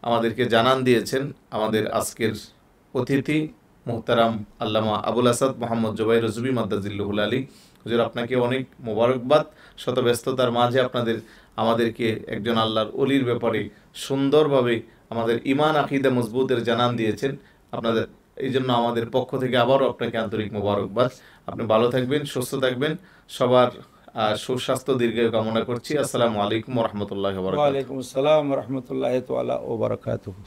আমাদেরকে জানান দিয়েছেন। আমাদের আজকের অতিথি মুহতারাম আল্লামা আবুল আসাদ মোহাম্মদ জুবাইর রজবি মাদ্দাজিল্লুহুল আলী। হুজুর, আপনাকে অনেক মোবারকবাদ। শত ব্যস্ততার মাঝে আমাদেরকে একজন আল্লাহর অলির ব্যাপারে সুন্দরভাবে আমাদের ঈমান আকীদা মজবুতের জানান দিয়েছেন। আপনাদের এই জন্য আমাদের পক্ষ থেকে আবারও আপনাকে আন্তরিক মোবারকবাদ। আপনি ভালো থাকবেন, সুস্থ থাকবেন, সবার সুস্বাস্থ্য দীর্ঘায়ু কামনা করছি। আসসালামু আলাইকুম ওয়া রাহমাতুল্লাহি ওয়া বারাকাতুহু। ওয়া আলাইকুম আসসালাম ওয়া রাহমাতুল্লাহি ওয়া বারাকাতুহু।